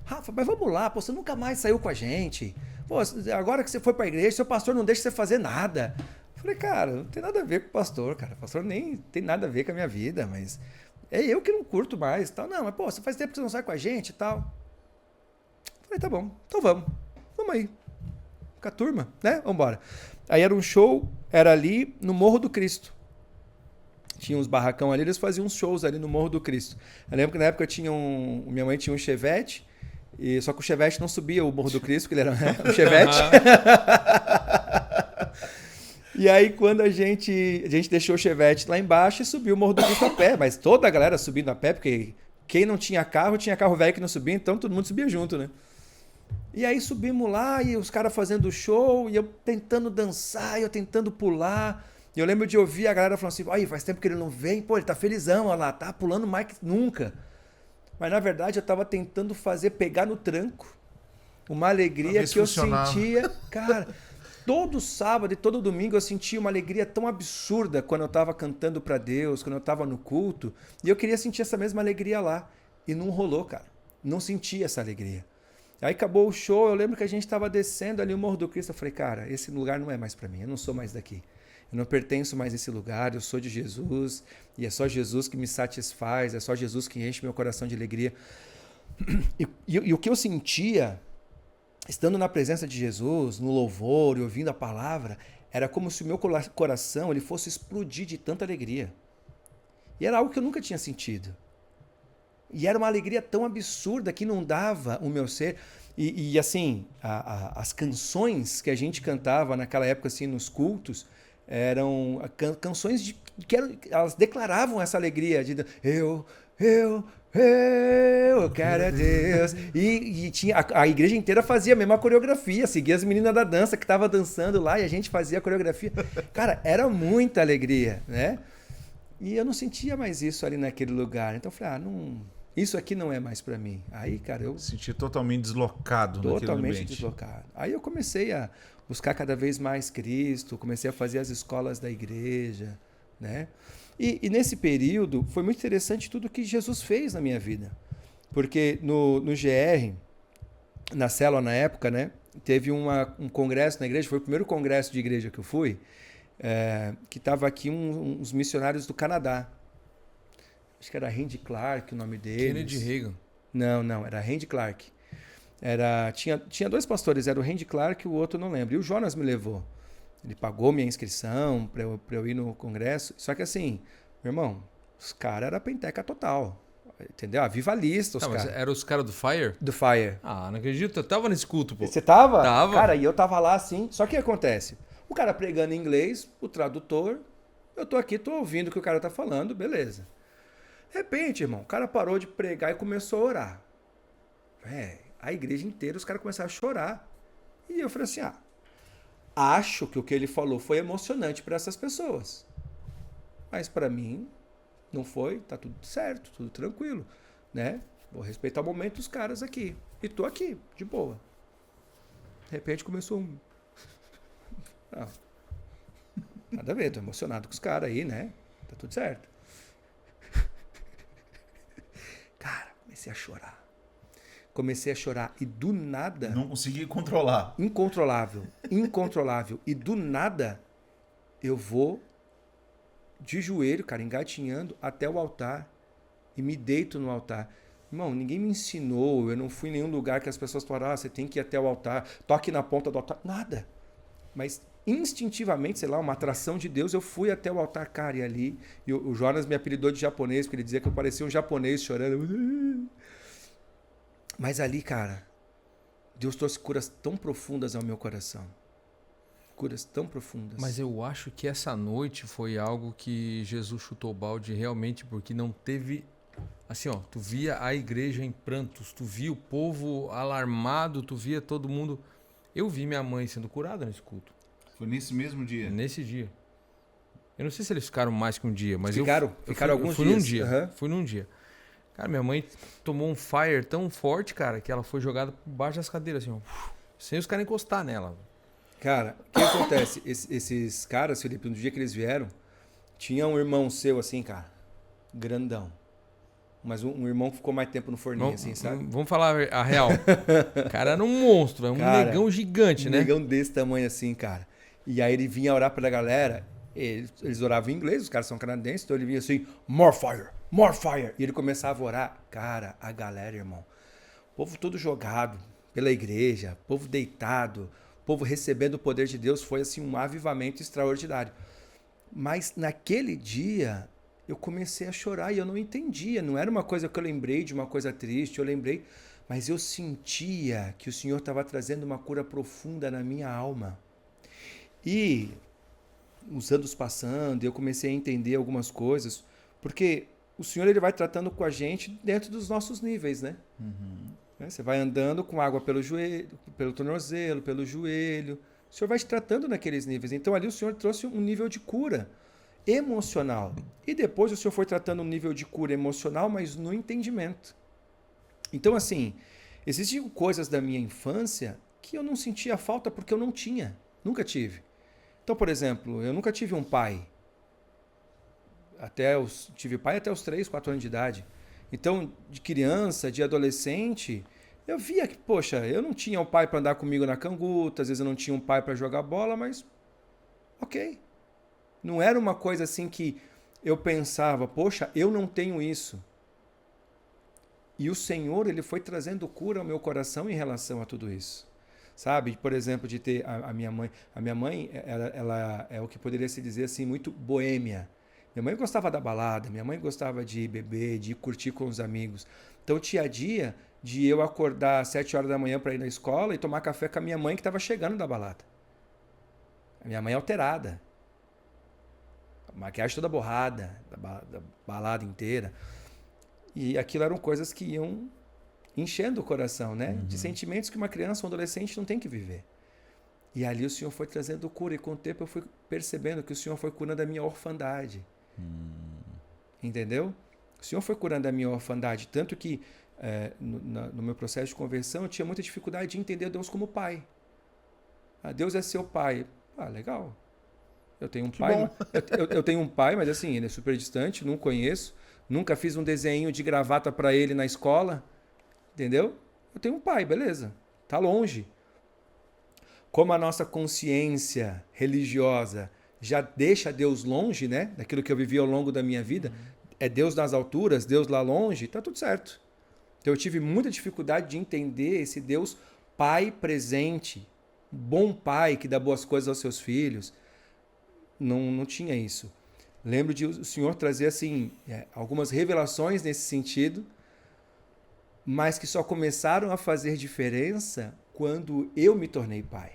Rafa, mas vamos lá, pô, você nunca mais saiu com a gente. Pô, agora que você foi pra igreja, seu pastor não deixa você fazer nada. Eu falei, cara, não tem nada a ver com o pastor, cara. O pastor nem tem nada a ver com a minha vida, mas é eu que não curto mais e tal. Não, mas pô, você faz tempo que você não sai com a gente e tal. Eu falei, tá bom, então vamos aí. Com a turma, né? Vambora. Aí era um show, era ali no Morro do Cristo. Tinha uns barracão ali, eles faziam uns shows ali no Morro do Cristo. Eu lembro que na época minha mãe tinha um Chevette, só que o Chevette não subia o Morro do Cristo, porque ele era um Chevette. E aí quando a gente deixou o Chevette lá embaixo e subiu o Morro do Cristo a pé, mas toda a galera subindo a pé, porque quem não tinha carro velho que não subia, então todo mundo subia junto, né? E aí subimos lá e os caras fazendo show e eu tentando dançar, e eu tentando pular. E eu lembro de ouvir a galera falando assim, aí faz tempo que ele não vem, pô, ele tá felizão, olha lá, tá pulando mais que nunca. Mas na verdade eu tava tentando pegar no tranco uma alegria que eu sentia, cara, todo sábado e todo domingo eu sentia uma alegria tão absurda quando eu tava cantando pra Deus, quando eu tava no culto, e eu queria sentir essa mesma alegria lá. E não rolou, cara, não senti essa alegria. Aí acabou o show, eu lembro que a gente estava descendo ali o Morro do Cristo. Eu falei, cara, esse lugar não é mais para mim, eu não sou mais daqui. Eu não pertenço mais a esse lugar, eu sou de Jesus. E é só Jesus que me satisfaz, é só Jesus que enche meu coração de alegria. E o que eu sentia, estando na presença de Jesus, no louvor e ouvindo a palavra, era como se o meu coração ele fosse explodir de tanta alegria. E era algo que eu nunca tinha sentido. E era uma alegria tão absurda que inundava o meu ser. E assim, as canções que a gente cantava naquela época assim, nos cultos, eram canções elas declaravam essa alegria de eu quero é Deus. E tinha, a igreja inteira fazia a mesma coreografia, seguia as meninas da dança que estavam dançando lá e a gente fazia a coreografia. Cara, era muita alegria, né? E eu não sentia mais isso ali naquele lugar. Então eu falei, não, isso aqui não é mais para mim. Aí, cara, eu senti totalmente deslocado naquele ambiente. Totalmente deslocado. Aí eu comecei a buscar cada vez mais Cristo, comecei a fazer as escolas da igreja, né? E nesse período foi muito interessante tudo que Jesus fez na minha vida. Porque no GR, na célula na época, né, teve um congresso na igreja, foi o primeiro congresso de igreja que eu fui, que estava aqui uns missionários do Canadá. Acho que era Randy Clark o nome deles. Kennedy Reagan. Não, era Randy Clark. Tinha dois pastores, era o Randy Clark e o outro não lembro. E o Jonas me levou. Ele pagou minha inscrição para eu ir no congresso. Só que assim, meu irmão, os caras eram penteca total. Entendeu? Avivalista, os caras. Eram os caras do Fire? Do Fire. Ah, não acredito. Eu tava nesse culto, pô. Você tava? Tava. Cara, e eu tava lá assim. Só que o que acontece? O cara pregando em inglês, o tradutor, eu tô aqui, tô ouvindo o que o cara tá falando, beleza. De repente, irmão, o cara parou de pregar e começou a orar. A igreja inteira, os caras começaram a chorar. E eu falei assim, acho que o que ele falou foi emocionante para essas pessoas. Mas para mim, não foi, tá tudo certo, tudo tranquilo, né? Vou respeitar o momento dos caras aqui. E tô aqui, de boa. De repente começou um... nada a ver, tô emocionado com os caras aí, né? Tá tudo certo. Cara, comecei a chorar e do nada... Não consegui controlar. Incontrolável. E do nada, eu vou de joelho, cara, engatinhando até o altar e me deito no altar. Irmão, ninguém me ensinou, eu não fui em nenhum lugar que as pessoas falaram, você tem que ir até o altar, toque na ponta do altar. Nada. Mas instintivamente, sei lá, uma atração de Deus, eu fui até o altar, cara, e ali... E o Jonas me apelidou de japonês, porque ele dizia que eu parecia um japonês chorando. Mas ali, cara, Deus trouxe curas tão profundas ao meu coração. Curas tão profundas. Mas eu acho que essa noite foi algo que Jesus chutou o balde realmente, porque não teve... Assim, tu via a igreja em prantos, tu via o povo alarmado, tu via todo mundo... Eu vi minha mãe sendo curada nesse culto. Foi nesse mesmo dia? Nesse dia. Eu não sei se eles ficaram mais que um dia, mas ficaram alguns dias. Fui num dia. Cara, minha mãe tomou um fire tão forte, cara, que ela foi jogada por baixo das cadeiras, assim, sem os caras encostar nela. Cara, o que acontece? Esses caras, Felipe, no dia que eles vieram, tinha um irmão seu, assim, cara, grandão. Mas um irmão que ficou mais tempo no forninho, assim, sabe? Vamos falar a real. O cara era um monstro, é um negão gigante, né? Um negão desse tamanho assim, cara. E aí ele vinha orar pela galera, eles oravam em inglês, os caras são canadenses, então ele vinha assim, more fire, more fire. E ele começava a orar. Cara, a galera, irmão, o povo todo jogado pela igreja, povo deitado, povo recebendo o poder de Deus, foi assim um avivamento extraordinário. Mas naquele dia... eu comecei a chorar e eu não entendia. Não era uma coisa que eu lembrei de uma coisa triste, eu lembrei, mas eu sentia que o Senhor estava trazendo uma cura profunda na minha alma. E os anos passando, eu comecei a entender algumas coisas, porque o Senhor ele vai tratando com a gente dentro dos nossos níveis, né? Uhum. Você vai andando com água pelo joelho, pelo tornozelo, pelo joelho. O Senhor vai te tratando naqueles níveis. Então ali o Senhor trouxe um nível de cura emocional. E depois o Senhor foi tratando um nível de cura emocional, mas no entendimento. Então, assim, existiam coisas da minha infância que eu não sentia falta porque eu não tinha. Nunca tive. Então, por exemplo, eu nunca tive um pai. Tive pai até os 3, 4 anos de idade. Então, de criança, de adolescente, eu via que, poxa, eu não tinha um pai para andar comigo na canguta, às vezes eu não tinha um pai para jogar bola, mas ok. Não era uma coisa assim que eu pensava, poxa, eu não tenho isso. E o Senhor, ele foi trazendo cura ao meu coração em relação a tudo isso. Sabe? Por exemplo, de ter a minha mãe. A minha mãe, ela é o que poderia se dizer assim, muito boêmia. Minha mãe gostava da balada, minha mãe gostava de beber, de curtir com os amigos. Então tinha dia de eu acordar às 7 horas da manhã para ir na escola e tomar café com a minha mãe que estava chegando da balada. A minha mãe alterada. maquiagem toda borrada, da balada inteira. E aquilo eram coisas que iam enchendo o coração, né? De sentimentos que uma criança, um adolescente não tem que viver. E ali o Senhor foi trazendo cura. E com o tempo eu fui percebendo que o Senhor foi curando a minha orfandade. Entendeu? O Senhor foi curando a minha orfandade. Tanto que no meu processo de conversão eu tinha muita dificuldade de entender Deus como pai. Deus é seu pai. Legal. Eu tenho um pai. Eu tenho um pai, mas assim, ele é super distante, não conheço. Nunca fiz um desenho de gravata para ele na escola. Entendeu? Eu tenho um pai, beleza. Tá longe. Como a nossa consciência religiosa já deixa Deus longe, né? Daquilo que eu vivi ao longo da minha vida. É Deus nas alturas, Deus lá longe, tá tudo certo. Então eu tive muita dificuldade de entender esse Deus pai presente. Bom pai que dá boas coisas aos seus filhos. Não tinha isso. Lembro de o Senhor trazer assim, algumas revelações nesse sentido, mas que só começaram a fazer diferença quando eu me tornei pai.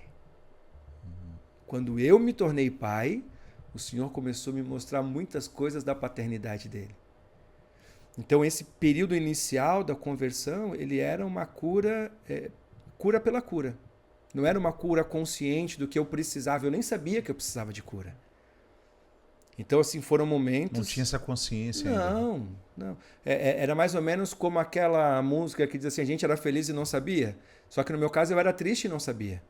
Quando eu me tornei pai, o Senhor começou a me mostrar muitas coisas da paternidade dele. Então esse período inicial da conversão, ele era uma cura, cura pela cura. Não era uma cura consciente do que eu precisava, eu nem sabia que eu precisava de cura. Então, assim, foram momentos... Não tinha essa consciência ainda. Não. Era mais ou menos como aquela música que diz assim, a gente era feliz e não sabia. Só que no meu caso eu era triste e não sabia.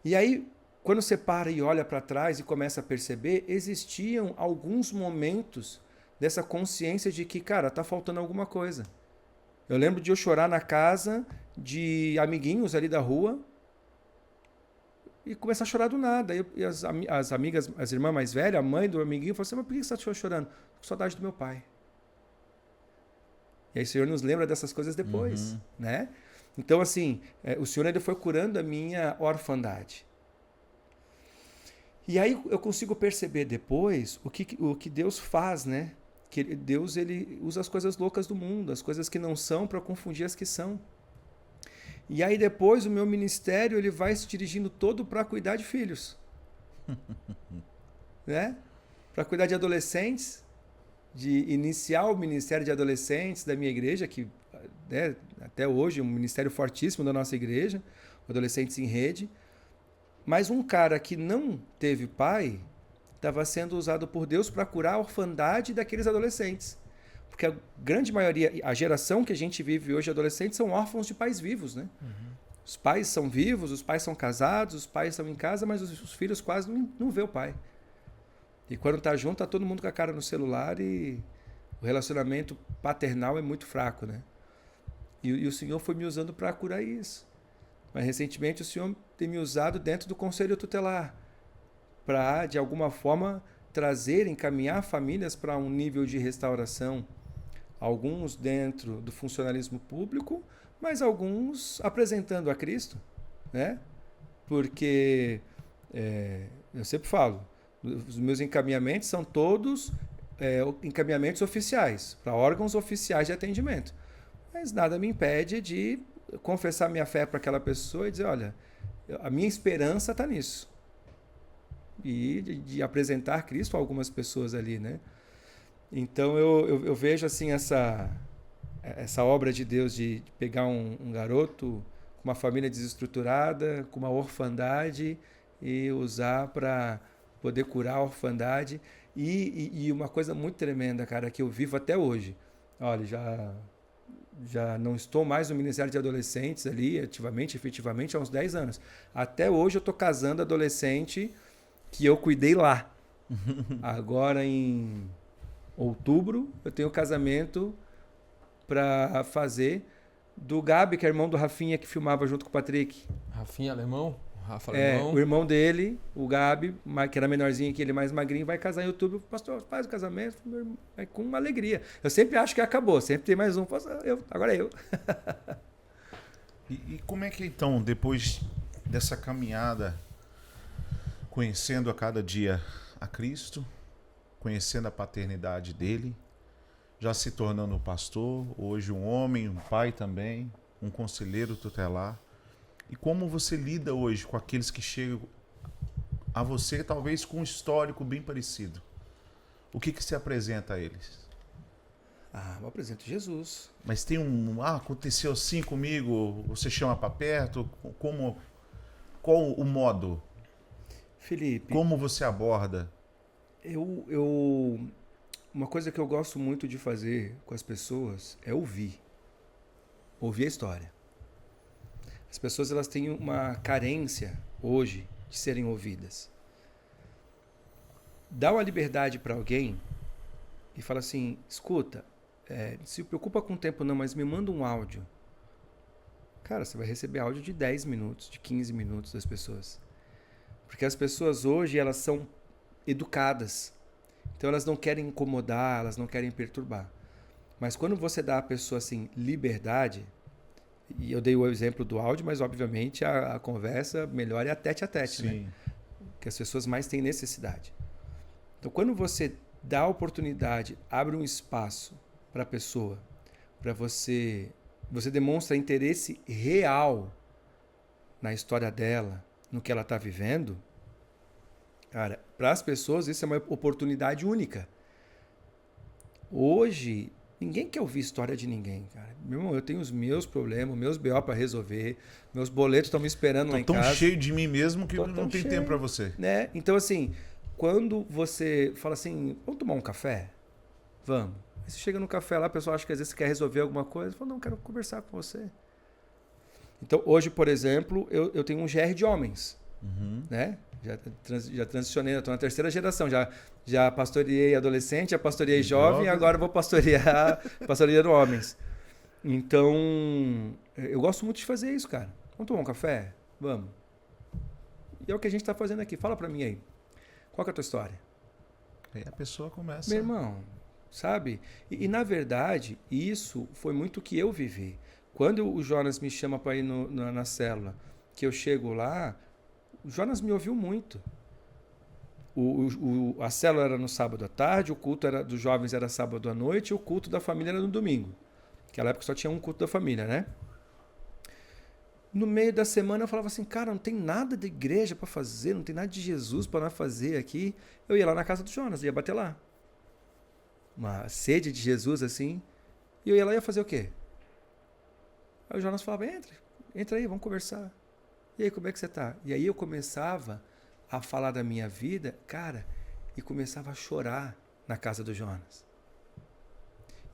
E aí, quando você para e olha para trás e começa a perceber, existiam alguns momentos dessa consciência de que, cara, tá faltando alguma coisa. Eu lembro de eu chorar na casa de amiguinhos ali da rua, e começar a chorar do nada. E as amigas, as irmãs mais velhas, a mãe do amiguinho, falaram assim, mas por que você está chorando? Com saudade do meu pai. E aí o Senhor nos lembra dessas coisas depois, né? Então, assim, o Senhor ainda foi curando a minha orfandade. E aí eu consigo perceber depois o que Deus faz, né? Que Deus ele usa as coisas loucas do mundo, as coisas que não são para confundir as que são. E aí depois o meu ministério ele vai se dirigindo todo para cuidar de filhos. Né? Para cuidar de adolescentes, de iniciar o ministério de adolescentes da minha igreja, que né, até hoje é um ministério fortíssimo da nossa igreja, Adolescentes em Rede. Mas um cara que não teve pai estava sendo usado por Deus para curar a orfandade daqueles adolescentes. Porque a grande maioria, a geração que a gente vive hoje, adolescentes, são órfãos de pais vivos, né? Os pais são vivos, os pais são casados, os pais estão em casa, mas os filhos quase não vê o pai. E quando tá junto, tá todo mundo com a cara no celular e o relacionamento paternal é muito fraco, né? E o Senhor foi me usando para curar isso. Mas recentemente o Senhor tem me usado dentro do conselho tutelar para, de alguma forma, trazer, encaminhar famílias para um nível de restauração. Alguns dentro do funcionalismo público, mas alguns apresentando a Cristo, né? Porque eu sempre falo, os meus encaminhamentos são todos encaminhamentos oficiais, para órgãos oficiais de atendimento. Mas nada me impede de confessar minha fé para aquela pessoa e dizer, olha, a minha esperança está nisso. E de apresentar Cristo a algumas pessoas ali, né? Então eu vejo assim essa obra de Deus de pegar um garoto com uma família desestruturada, com uma orfandade e usar para poder curar a orfandade. E uma coisa muito tremenda, cara, que eu vivo até hoje. Olha, já não estou mais no Ministério de Adolescentes ali, efetivamente, há uns 10 anos. Até hoje eu estou casando adolescente que eu cuidei lá. Agora em outubro eu tenho casamento para fazer do Gabi, que é irmão do Rafinha, que filmava junto com o Patrick. Rafinha Alemão? Rafa Alemão? O irmão dele, o Gabi, que era menorzinho que ele, mais magrinho, vai casar em outubro. Pastor, faz o casamento com uma alegria. Eu sempre acho que acabou, sempre tem mais um. Agora é eu. E como é que então, depois dessa caminhada, conhecendo a cada dia a Cristo, conhecendo a paternidade dele, já se tornando um pastor, hoje um homem, um pai também, um conselheiro tutelar. E como você lida hoje com aqueles que chegam a você, talvez com um histórico bem parecido? o que se apresenta a eles? Eu apresento Jesus. Mas tem aconteceu assim comigo, você chama para perto, qual o modo? Felipe, Como você aborda? Uma coisa que eu gosto muito de fazer com as pessoas é ouvir a história. As pessoas elas têm uma carência hoje de serem ouvidas. Dá uma liberdade para alguém e fala assim, escuta, se preocupa com o tempo não, mas me manda um áudio. Cara, você vai receber áudio de 10 minutos, de 15 minutos das pessoas. Porque as pessoas hoje, elas são educadas. Então elas não querem incomodar, elas não querem perturbar. Mas quando você dá à pessoa assim, liberdade, e eu dei o exemplo do áudio, mas obviamente a conversa melhor é a tete, Sim. né? Que as pessoas mais têm necessidade. Então quando você dá a oportunidade, abre um espaço para a pessoa, para você demonstra interesse real na história dela, no que ela está vivendo, cara, para as pessoas isso é uma oportunidade única. Hoje, ninguém quer ouvir história de ninguém, cara. Meu irmão, eu tenho os meus problemas, meus BO para resolver, meus boletos estão me esperando lá em casa. Tô tão cheio de mim mesmo que Tô não tão tem cheio, tempo para você. né? Então, assim, quando você fala assim, vamos tomar um café? Vamos. Aí você chega no café lá, a pessoa acha que às vezes você quer resolver alguma coisa, fala, não, quero conversar com você. Então, hoje, por exemplo, eu tenho um GR de homens, né? Já transicionei, estou na terceira geração, já pastoreei adolescente, já pastoreei jovem, agora vou pastoreando homens. Então, eu gosto muito de fazer isso, cara. Vamos tomar um café? Vamos. E é o que a gente está fazendo aqui. Fala para mim aí. Qual que é a tua história? Aí a pessoa começa... Meu irmão, sabe? E na verdade, isso foi muito o que eu vivi. Quando o Jonas me chama para ir na célula, que eu chego lá, o Jonas me ouviu muito. A célula era no sábado à tarde, o culto dos jovens era sábado à noite e o culto da família era no domingo. Naquela época só tinha um culto da família, né? No meio da semana eu falava assim, cara, não tem nada de igreja para fazer, não tem nada de Jesus para fazer aqui. Eu ia lá na casa do Jonas, ia bater lá. Uma sede de Jesus assim. E eu ia lá e ia fazer o quê? Aí o Jonas falava, entra aí, vamos conversar. E aí, como é que você tá? E aí eu começava a falar da minha vida, cara, e começava a chorar na casa do Jonas.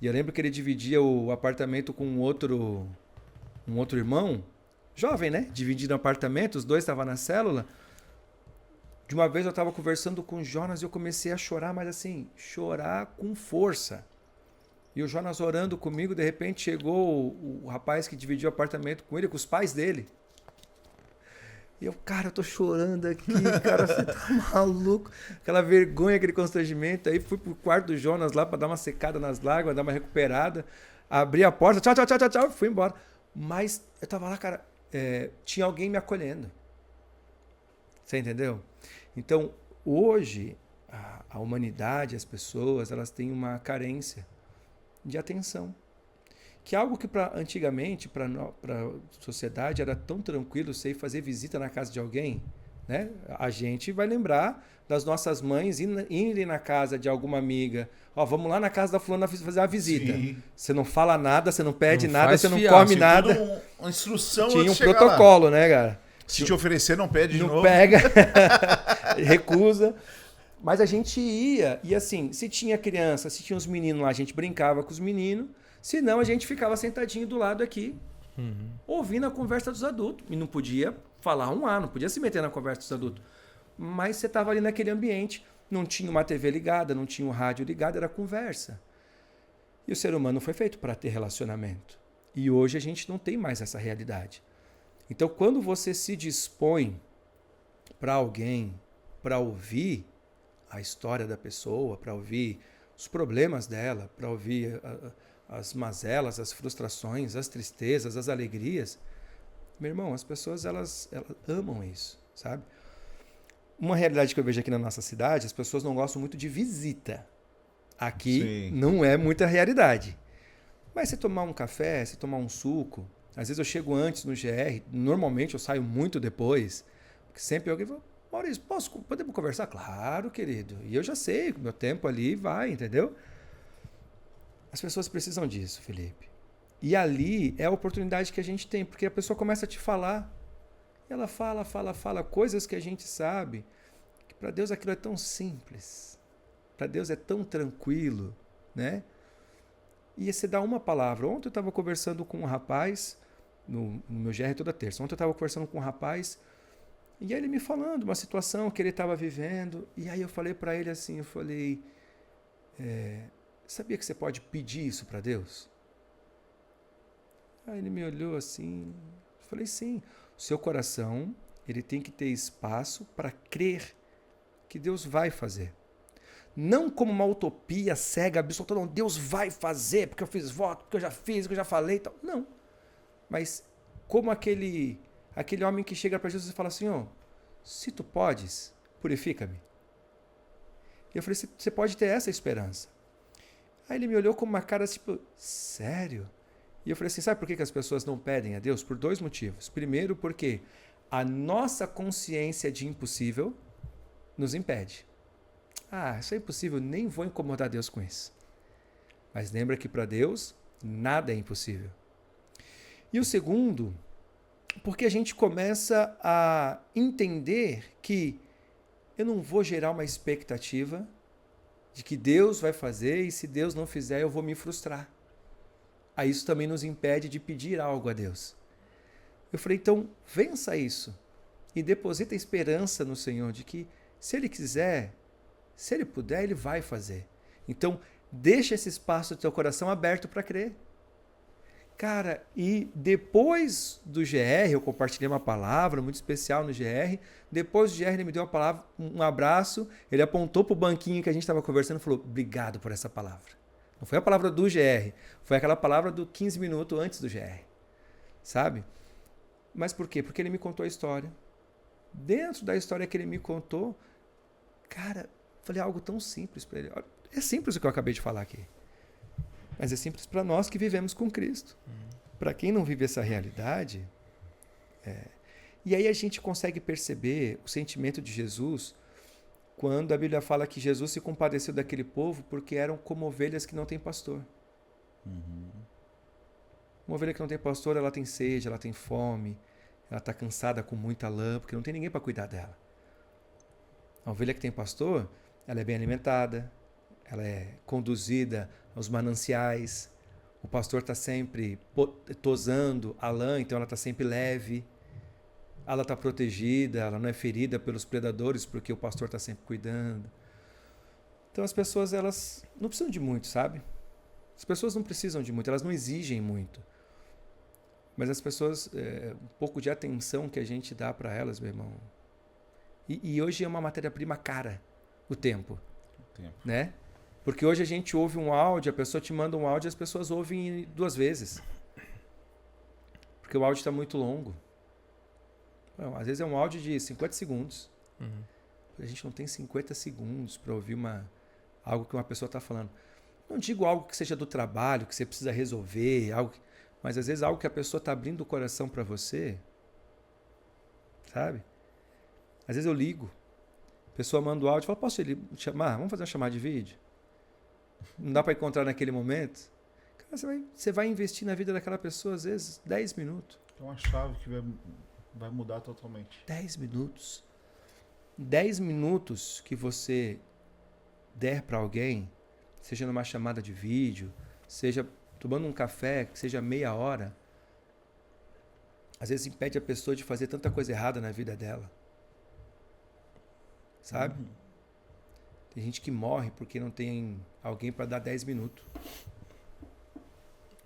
E eu lembro que ele dividia o apartamento com um outro irmão, jovem, né? Dividindo o apartamento, os dois estavam na célula. De uma vez eu estava conversando com o Jonas e eu comecei a chorar, mas assim, chorar com força. E o Jonas orando comigo, de repente chegou o rapaz que dividiu o apartamento com ele, com os pais dele. E eu, cara, eu tô chorando aqui, cara, você tá maluco. Aquela vergonha, aquele constrangimento. Aí fui pro quarto do Jonas lá pra dar uma secada nas lágrimas, dar uma recuperada. Abri a porta, tchau, fui embora. Mas eu tava lá, cara, tinha alguém me acolhendo. Você entendeu? Então, hoje, a humanidade, as pessoas, elas têm uma carência de atenção. Que é algo que antigamente, para a sociedade, era tão tranquilo você ir fazer visita na casa de alguém, né? A gente vai lembrar das nossas mães irem na casa de alguma amiga. Ó, vamos lá na casa da fulana fazer uma visita. Sim. Você não fala nada, você não pede Não nada, faz você não fiar, come assim, nada. Uma instrução Tinha antes um de chegar protocolo, lá. né, cara? Se te oferecer, não pede de Não novo. pega, recusa. Mas a gente ia, e assim, se tinha criança, se tinha os meninos lá, a gente brincava com os meninos. Se não, a gente ficava sentadinho do lado aqui, ouvindo a conversa dos adultos. E não podia falar não podia se meter na conversa dos adultos. Mas você estava ali naquele ambiente, não tinha uma TV ligada, não tinha um rádio ligado, era conversa. E o ser humano foi feito para ter relacionamento. E hoje a gente não tem mais essa realidade. Então, quando você se dispõe para alguém, para ouvir a história da pessoa, para ouvir os problemas dela, para ouvir as mazelas, as frustrações, as tristezas, as alegrias, meu irmão, as pessoas elas amam isso, sabe? Uma realidade que eu vejo aqui na nossa cidade, as pessoas não gostam muito de visita. Aqui não é muita realidade. Mas se tomar um café, se tomar um suco, às vezes eu chego antes no GR, normalmente eu saio muito depois, porque sempre alguém fala, Maurício, podemos conversar? Claro, querido. E eu já sei, meu tempo ali vai, entendeu? As pessoas precisam disso, Felipe. E ali é a oportunidade que a gente tem, porque a pessoa começa a te falar. E ela fala coisas que a gente sabe que para Deus aquilo é tão simples. Para Deus é tão tranquilo, né? E você dá uma palavra. Ontem eu estava conversando com um rapaz, no meu GR toda terça. Ontem eu estava conversando com um rapaz, e aí ele me falando uma situação que ele estava vivendo. E aí eu falei para ele assim, sabia que você pode pedir isso para Deus? Aí ele me olhou assim, eu falei, sim. O seu coração, ele tem que ter espaço para crer que Deus vai fazer. Não como uma utopia cega, absoluta, não, Deus vai fazer, porque eu fiz voto, porque eu já fiz, porque eu já falei e tal. Não. Mas como aquele homem que chega para Jesus e fala assim, se tu podes, purifica-me. E eu falei, você pode ter essa esperança. Aí ele me olhou com uma cara tipo, sério? E eu falei assim, sabe por que as pessoas não pedem a Deus? Por 2 motivos. Primeiro, porque a nossa consciência de impossível nos impede. Isso é impossível, nem vou incomodar Deus com isso. Mas lembra que para Deus, nada é impossível. E o segundo, porque a gente começa a entender que eu não vou gerar uma expectativa de que Deus vai fazer e se Deus não fizer eu vou me frustrar. Aí isso também nos impede de pedir algo a Deus. Eu falei, então vença isso e deposita esperança no Senhor de que se Ele quiser, se Ele puder, Ele vai fazer. Então deixa esse espaço do teu coração aberto para crer. Cara, e depois do GR, eu compartilhei uma palavra muito especial no GR. Depois do GR, ele me deu uma palavra, um abraço. Ele apontou para o banquinho que a gente estava conversando e falou, obrigado por essa palavra. Não foi a palavra do GR, foi aquela palavra do 15 minutos antes do GR. Sabe? Mas por quê? Porque ele me contou a história. Dentro da história que ele me contou, cara, falei algo tão simples para ele. É simples o que eu acabei de falar aqui. Mas é simples para nós que vivemos com Cristo. Para quem não vive essa realidade... E aí a gente consegue perceber o sentimento de Jesus quando a Bíblia fala que Jesus se compadeceu daquele povo porque eram como ovelhas que não têm pastor. Uma ovelha que não tem pastor, ela tem sede, ela tem fome, ela está cansada com muita lã, porque não tem ninguém para cuidar dela. A ovelha que tem pastor, ela é bem alimentada, ela é conduzida aos mananciais, o pastor está sempre tosando a lã, então ela está sempre leve, ela está protegida, ela não é ferida pelos predadores, porque o pastor está sempre cuidando. Então as pessoas, elas não precisam de muito, sabe? As pessoas não precisam de muito, elas não exigem muito. Mas as pessoas, um pouco de atenção que a gente dá para elas, meu irmão. E hoje é uma matéria-prima cara, o tempo. Né? Porque hoje a gente ouve um áudio, a pessoa te manda um áudio e as pessoas ouvem 2 vezes. Porque o áudio está muito longo. Não, às vezes é um áudio de 50 segundos. A gente não tem 50 segundos para ouvir algo que uma pessoa está falando. Não digo algo que seja do trabalho, que você precisa resolver, mas às vezes algo que a pessoa está abrindo o coração para você. Sabe? Às vezes eu ligo. A pessoa manda o áudio e fala, posso chamar? Vamos fazer uma chamada de vídeo? Não dá para encontrar naquele momento? Cara, você vai investir na vida daquela pessoa, às vezes, 10 minutos. É uma chave que vai mudar totalmente. 10 minutos. 10 minutos que você der para alguém, seja numa chamada de vídeo, seja tomando um café, que seja meia hora, às vezes impede a pessoa de fazer tanta coisa errada na vida dela. Sabe? Tem gente que morre porque não tem alguém para dar 10 minutos.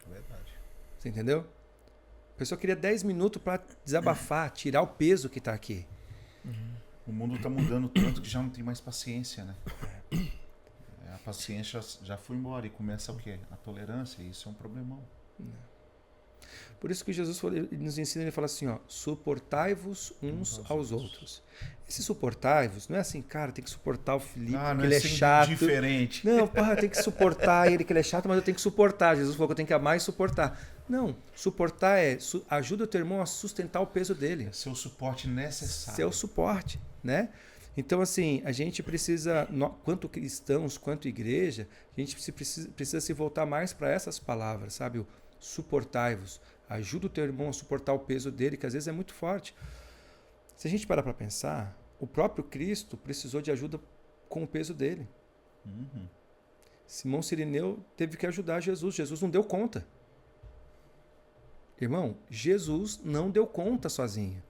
É verdade. Você entendeu? A pessoa queria 10 minutos para desabafar, tirar o peso que está aqui. O mundo está mudando tanto que já não tem mais paciência, né? A paciência já foi embora e começa o quê? A tolerância, e isso é um problemão. Por isso que Jesus nos ensina, ele fala assim, suportai-vos uns aos outros. Esse suportai-vos não é assim, cara, tem que suportar o Felipe, porque ele é chato. Diferente. Não, tem que suportar ele, que ele é chato, mas eu tenho que suportar. Jesus falou que eu tenho que amar e suportar. Não, suportar ajuda o teu irmão a sustentar o peso dele. É seu suporte necessário. Seu suporte. né? Então, assim, a gente precisa, quanto cristãos, quanto igreja, a gente precisa se voltar mais para essas palavras, sabe? O suportai-vos. Ajuda o teu irmão a suportar o peso dele, que às vezes é muito forte. Se a gente parar para pensar, o próprio Cristo precisou de ajuda com o peso dele. Simão Cirineu teve que ajudar Jesus. Jesus não deu conta. Irmão, Jesus não deu conta sozinho.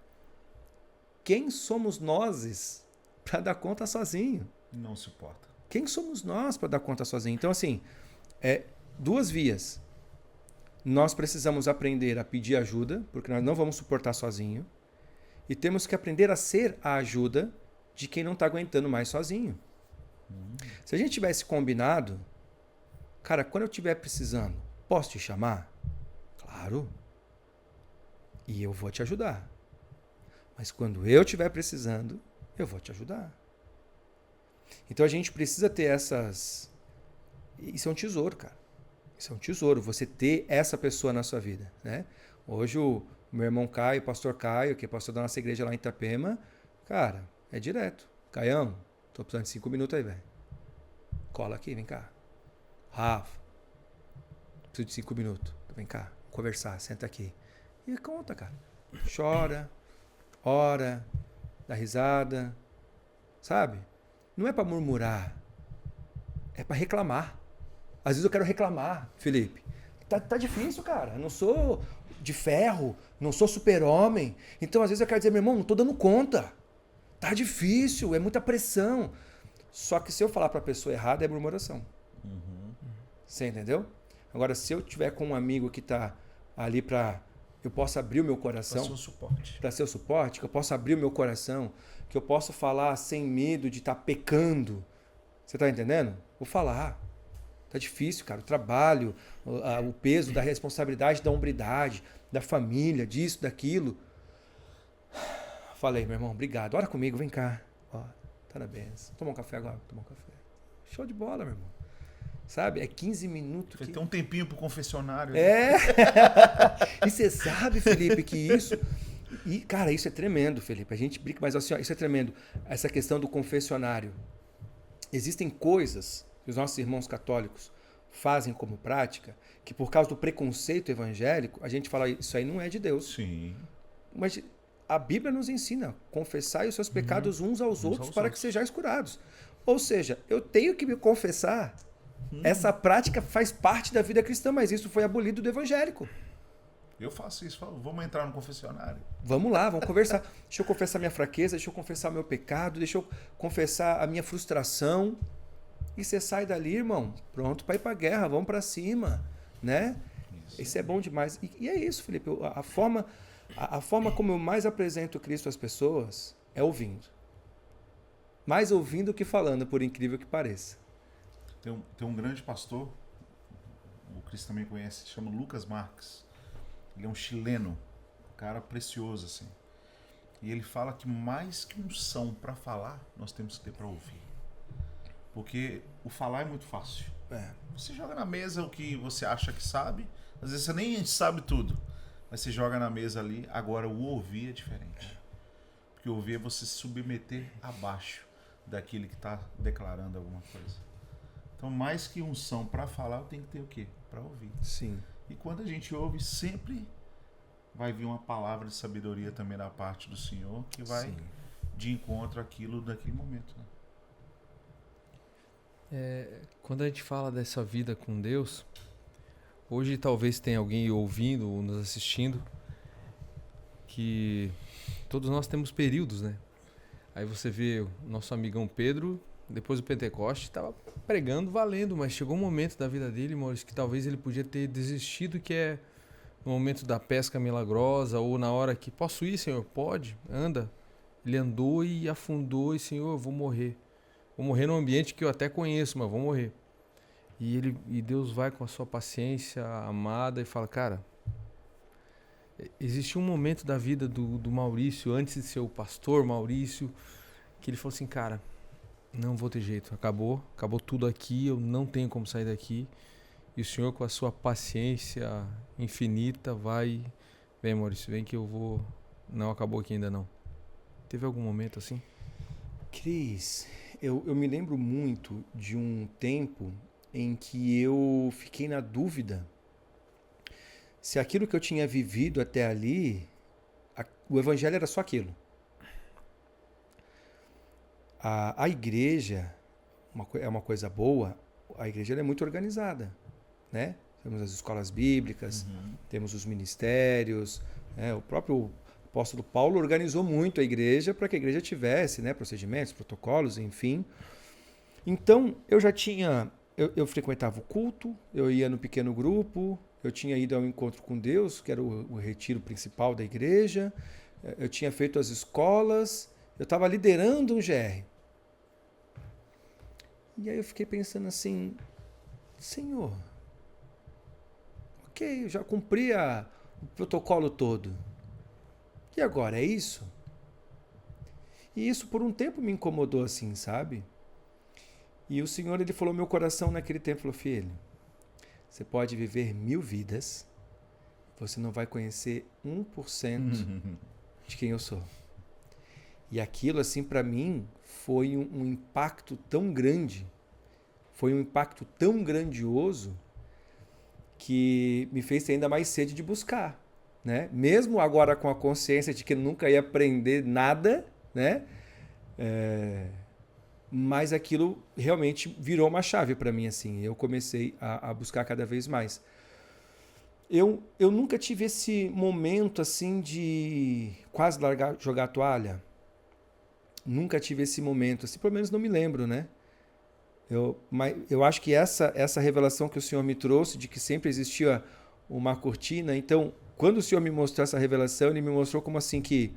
Quem somos nós para dar conta sozinho? Não suporta. Quem somos nós para dar conta sozinho? Então, assim, duas vias. Nós precisamos aprender a pedir ajuda, porque nós não vamos suportar sozinho. E temos que aprender a ser a ajuda de quem não está aguentando mais sozinho. Se a gente tivesse combinado, cara, quando eu estiver precisando, posso te chamar? Claro. E eu vou te ajudar. Mas quando eu estiver precisando, eu vou te ajudar. Então a gente precisa ter essas... Isso é um tesouro, cara. Isso é um tesouro, você ter essa pessoa na sua vida, né? Hoje o meu irmão Caio, o pastor Caio, que é pastor da nossa igreja lá em Itapema, cara, é direto. Caião, tô precisando de 5 minutos aí, velho. Cola aqui, vem cá. Rafa, preciso de 5 minutos. Vem cá, conversar, senta aqui. E conta, cara. Chora, ora, dá risada, sabe? Não é pra murmurar, é pra reclamar. Às vezes eu quero reclamar, Felipe. Tá difícil, cara. Eu não sou de ferro, não sou super-homem. Então, às vezes eu quero dizer, meu irmão, não tô dando conta. Tá difícil, é muita pressão. Só que se eu falar pra pessoa errada, é murmuração. Você entendeu? Agora, se eu tiver com um amigo que tá ali pra... Eu posso abrir o meu coração. Para ser o suporte. Para ser o suporte, que eu posso abrir o meu coração, que eu posso falar sem medo de estar pecando. Você tá entendendo? Vou falar. Tá difícil, cara. O trabalho, o peso da responsabilidade, da hombridade, da família, disso, daquilo. Falei, meu irmão, obrigado. Ora comigo, vem cá. Ó, tá na benção. Toma um café agora? Toma um café. Show de bola, meu irmão. Sabe? É 15 minutos. Tem que ter um tempinho pro confessionário. É. E você sabe, Felipe, que isso... E, cara, isso é tremendo, Felipe. A gente brinca, mas assim, ó, isso é tremendo. Essa questão do confessionário. Existem coisas que os nossos irmãos católicos fazem como prática, que por causa do preconceito evangélico, a gente fala, isso aí não é de Deus. Sim. Mas a Bíblia nos ensina, confessai os seus pecados uns aos outros para que sejais curados. Ou seja, eu tenho que me confessar. Essa prática faz parte da vida cristã, mas isso foi abolido do evangélico. Eu faço isso, vamos entrar no confessionário. Vamos lá, vamos conversar. Deixa eu confessar minha fraqueza, deixa eu confessar meu pecado, deixa eu confessar a minha frustração. E você sai dali, irmão, pronto para ir para a guerra, vamos para cima, né? Isso é bom demais. E é isso, Felipe. A forma como eu mais apresento Cristo às pessoas é ouvindo. Mais ouvindo que falando, por incrível que pareça. Tem um grande pastor, o Cristo também conhece, se chama Lucas Marques. Ele é um chileno, um cara precioso, assim. E ele fala que mais que unção para falar, nós temos que ter para ouvir. Porque o falar é muito fácil. Você joga na mesa o que você acha que sabe, às vezes você nem sabe tudo, mas você joga na mesa ali. Agora o ouvir é diferente. Porque ouvir é você se submeter abaixo daquele que está declarando alguma coisa. Então, mais que unção para falar, eu tenho que ter o quê? Para ouvir. Sim. E quando a gente ouve, sempre vai vir uma palavra de sabedoria também da parte do Senhor, que vai de encontro àquilo daquele momento. Né? Quando a gente fala dessa vida com Deus, hoje talvez tenha alguém ouvindo ou nos assistindo, que todos nós temos períodos, né? Aí você vê o nosso amigão Pedro, depois do Pentecoste, estava pregando valendo, mas chegou um momento da vida dele, Maurício, que talvez ele podia ter desistido, que é no momento da pesca milagrosa, ou na hora que, posso ir, Senhor? Pode, anda. Ele andou e afundou e, Senhor, eu vou morrer. Vou morrer num ambiente que eu até conheço, mas vou morrer. E Deus vai com a sua paciência amada e fala, cara, existe um momento da vida do Maurício, antes de ser o pastor Maurício, que ele falou assim, cara, não vou ter jeito, acabou tudo aqui, eu não tenho como sair daqui. E o Senhor, com a sua paciência infinita, vem Maurício, vem que eu vou... Não, acabou aqui ainda não. Teve algum momento assim? Cris, eu me lembro muito de um tempo em que eu fiquei na dúvida se aquilo que eu tinha vivido até ali, o evangelho era só aquilo. A igreja é uma coisa boa, a igreja ela é muito organizada, né? Temos as escolas bíblicas, temos os ministérios, né? O próprio apóstolo Paulo organizou muito a igreja para que a igreja tivesse, né, procedimentos, protocolos, enfim. Então, eu já tinha... Eu frequentava o culto, eu ia no pequeno grupo, eu tinha ido ao encontro com Deus, que era o retiro principal da igreja, eu tinha feito as escolas, eu estava liderando um GR. E aí eu fiquei pensando assim, Senhor, ok, eu já cumpri o protocolo todo. E agora, é isso? E isso por um tempo me incomodou assim, sabe? E o Senhor, ele falou no meu coração naquele tempo, falou, filho, você pode viver 1000 vidas, você não vai conhecer 1% de quem eu sou. E aquilo, assim, para mim, foi um impacto tão grande, foi um impacto tão grandioso, que me fez ter ainda mais sede de buscar, né? Mesmo agora com a consciência de que nunca ia aprender nada, né? Mas aquilo realmente virou uma chave para mim, assim. Eu comecei a buscar cada vez mais. Eu nunca tive esse momento, assim, de quase jogar a toalha. Nunca tive esse momento, assim, pelo menos não me lembro, né? Mas eu acho que essa revelação que o Senhor me trouxe, de que sempre existia uma cortina, então, quando o Senhor me mostrou essa revelação, ele me mostrou como assim que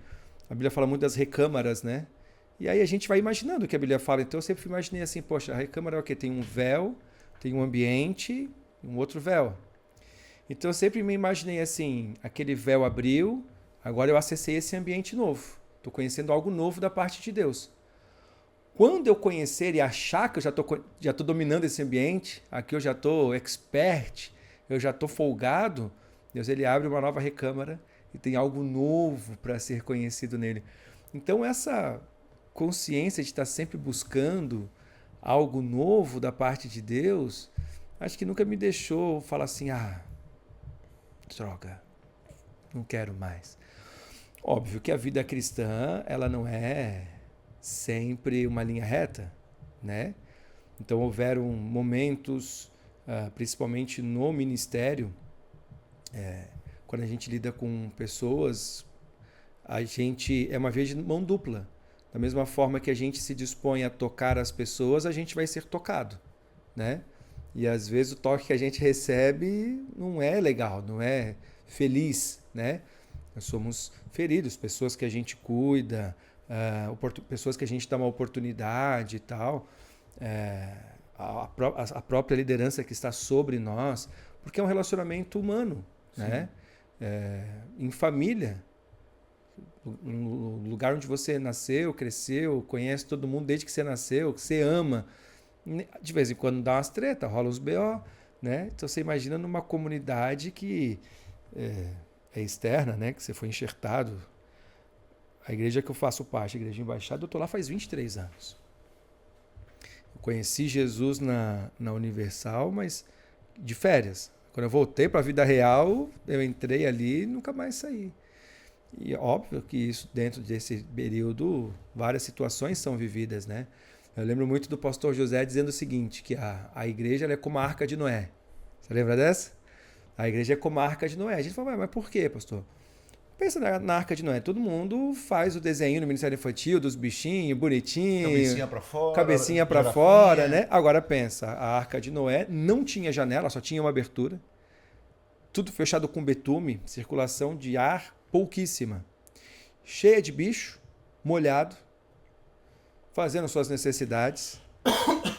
a Bíblia fala muito das recâmaras, né? E aí a gente vai imaginando o que a Bíblia fala. Então eu sempre imaginei assim, poxa, a recâmara é o quê? Tem um véu, tem um ambiente e um outro véu. Então eu sempre me imaginei assim, aquele véu abriu, agora eu acessei esse ambiente novo. Estou conhecendo algo novo da parte de Deus. Quando eu conhecer e achar que eu já estou dominando esse ambiente, aqui eu já estou expert, eu já estou folgado, Deus ele abre uma nova recâmara e tem algo novo para ser conhecido nele. Então essa consciência de estar sempre buscando algo novo da parte de Deus, acho que nunca me deixou falar assim, droga, não quero mais. Óbvio que a vida cristã, ela não é sempre uma linha reta, né? Então houveram momentos, principalmente no ministério, quando a gente lida com pessoas, a gente é uma via de mão dupla. Da mesma forma que a gente se dispõe a tocar as pessoas, a gente vai ser tocado, né? E às vezes o toque que a gente recebe não é legal, não é feliz, né? Nós somos feridos, pessoas que a gente cuida, pessoas que a gente dá uma oportunidade e tal, a própria liderança que está sobre nós, porque é um relacionamento humano, né? Em família, no lugar onde você nasceu, cresceu, conhece todo mundo desde que você nasceu, que você ama. De vez em quando dá umas tretas, rola uns BO, né? Então você imagina numa comunidade que é externa, né? Que você foi enxertado. A igreja que eu faço parte, a Igreja Embaixada, eu estou lá faz 23 anos. Eu conheci Jesus na Universal, mas de férias. Quando eu voltei para a vida real, eu entrei ali e nunca mais saí. E óbvio que isso, dentro desse período, várias situações são vividas, né? Eu lembro muito do pastor José dizendo o seguinte, que a igreja ela é como a Arca de Noé. Você lembra dessa? A igreja é como a Arca de Noé. A gente fala, mas por quê, pastor? Pensa na Arca de Noé. Todo mundo faz o desenho no Ministério Infantil, dos bichinhos, bonitinho. Cabecinha pra fora. Cabecinha pra fora, né? Agora pensa, a Arca de Noé não tinha janela, só tinha uma abertura. Tudo fechado com betume, circulação de ar pouquíssima. Cheia de bicho, molhado, fazendo suas necessidades.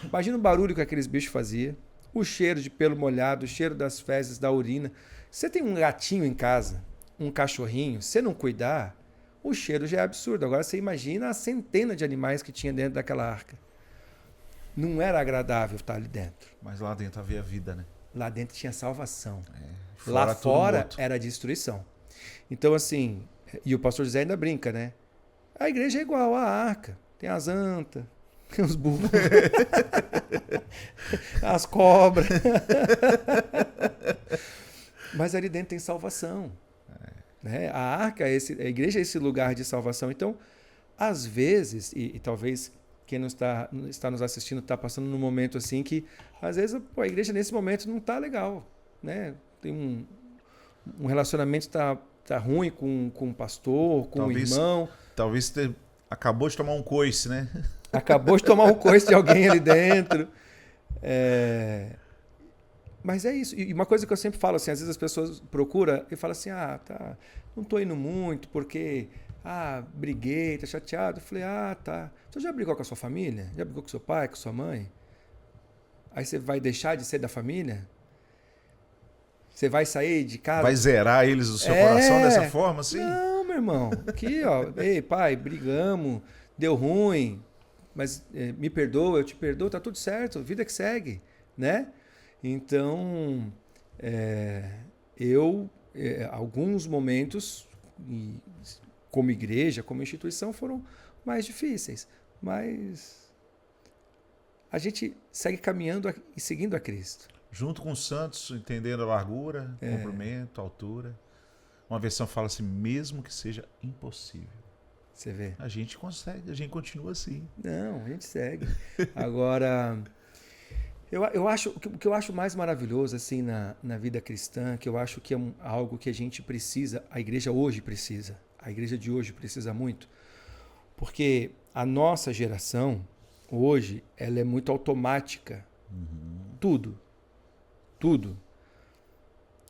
Imagina o barulho que aqueles bichos faziam. O cheiro de pelo molhado, o cheiro das fezes, da urina. Você tem um gatinho em casa, um cachorrinho, se não cuidar, o cheiro já é absurdo. Agora você imagina a centena de animais que tinha dentro daquela arca. Não era agradável estar ali dentro. Mas lá dentro havia vida, né? Lá dentro tinha salvação. Fora Lá fora era destruição. Então assim, e o pastor José ainda brinca, né? A igreja é igual à arca. Tem as antas, tem os burros, as cobras. Mas ali dentro tem salvação. Né? A arca, a igreja é esse lugar de salvação. Então, às vezes, e talvez quem não está nos assistindo está passando num momento assim que, às vezes, a igreja nesse momento não está legal. Né? Tem um relacionamento tá ruim com o pastor, com o irmão. Talvez você acabou de tomar um coice, né? Acabou de tomar um coice de alguém ali dentro. Mas é isso. E uma coisa que eu sempre falo, assim, às vezes as pessoas procuram e falam assim, não tô indo muito porque, briguei, tá chateado. Eu falei, tá. Você já brigou com a sua família? Já brigou com seu pai, com sua mãe? Aí você vai deixar de ser da família? Você vai sair de casa? Vai zerar eles do seu coração dessa forma, assim? Não, meu irmão. Aqui, ó. Ei, pai, brigamos, deu ruim, mas me perdoa, eu te perdoo, tá tudo certo, vida que segue, né? Então, alguns momentos, como igreja, como instituição, foram mais difíceis, mas a gente segue caminhando e seguindo a Cristo. Junto com os santos, entendendo a largura, comprimento, altura. Uma versão fala assim, mesmo que seja impossível. Você vê? A gente consegue, a gente continua assim. Não, a gente segue. Agora... o que eu acho mais maravilhoso assim na vida cristã, que eu acho que é algo que a gente precisa, a igreja hoje precisa, a igreja de hoje precisa muito, porque a nossa geração hoje ela é muito automática. Tudo.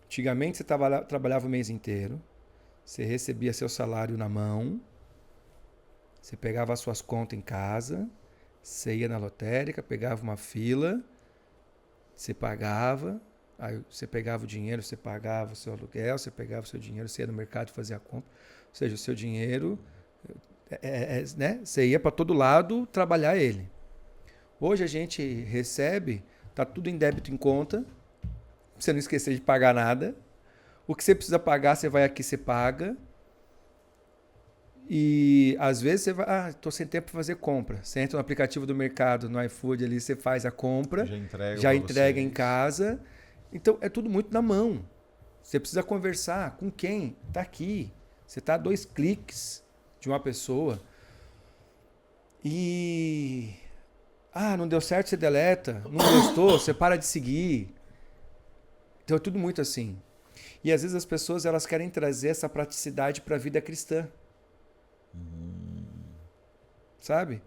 Antigamente você trabalhava o mês inteiro, você recebia seu salário na mão, você pegava as suas contas em casa, você ia na lotérica, pegava uma fila, você pagava, aí você pegava o dinheiro, você pagava o seu aluguel, você pegava o seu dinheiro, você ia no mercado fazer a compra. Ou seja, o seu dinheiro, né? Você ia para todo lado trabalhar ele. Hoje a gente recebe, tá tudo em débito em conta, pra você não esquecer de pagar nada. O que você precisa pagar, você vai aqui, você paga. E às vezes você vai, estou sem tempo para fazer compra. Você entra no aplicativo do mercado, no iFood ali, você faz a compra, já entrega em casa. Então é tudo muito na mão. Você precisa conversar com quem? Está aqui. Você está a 2 cliques de uma pessoa. E não deu certo, você deleta. Não gostou, você para de seguir. Então é tudo muito assim. E às vezes as pessoas elas querem trazer essa praticidade para a vida cristã. Sabe?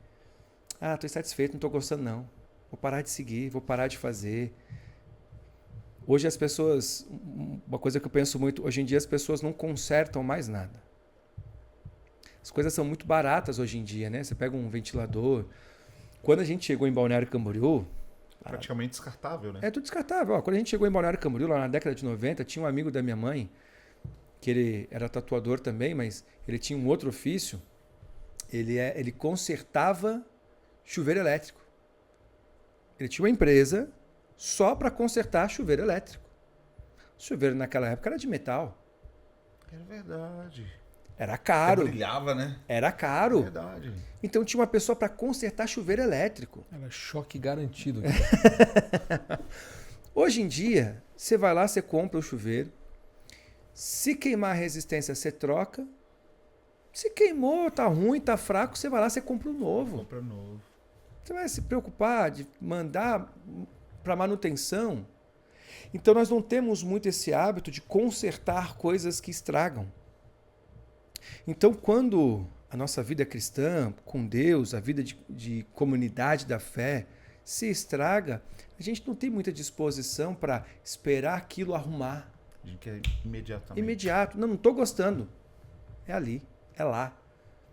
Tô insatisfeito, não tô gostando não. Vou parar de seguir, vou parar de fazer. Hoje as pessoas, uma coisa que eu penso muito, hoje em dia as pessoas não consertam mais nada. As coisas são muito baratas hoje em dia, né? Você pega um ventilador. Quando a gente chegou em Balneário Camboriú... Praticamente descartável, né? É tudo descartável. Quando a gente chegou em Balneário Camboriú, lá na década de 90, tinha um amigo da minha mãe, que ele era tatuador também, mas ele tinha um outro ofício. Ele consertava chuveiro elétrico. Ele tinha uma empresa só para consertar chuveiro elétrico. O chuveiro naquela época era de metal. É verdade. Era caro. Brilhava, né? Era caro. É verdade. Então tinha uma pessoa para consertar chuveiro elétrico. Era choque garantido. Hoje em dia, você vai lá, você compra o chuveiro. Se queimar a resistência, você troca. Se queimou, tá ruim, tá fraco, você vai lá, você compra um novo. Compra novo. Você vai se preocupar de mandar para manutenção. Então nós não temos muito esse hábito de consertar coisas que estragam. Então quando a nossa vida cristã, com Deus, a vida de comunidade da fé, se estraga, a gente não tem muita disposição para esperar aquilo arrumar. A gente quer imediatamente. Imediato. Não estou gostando. É ali. É lá,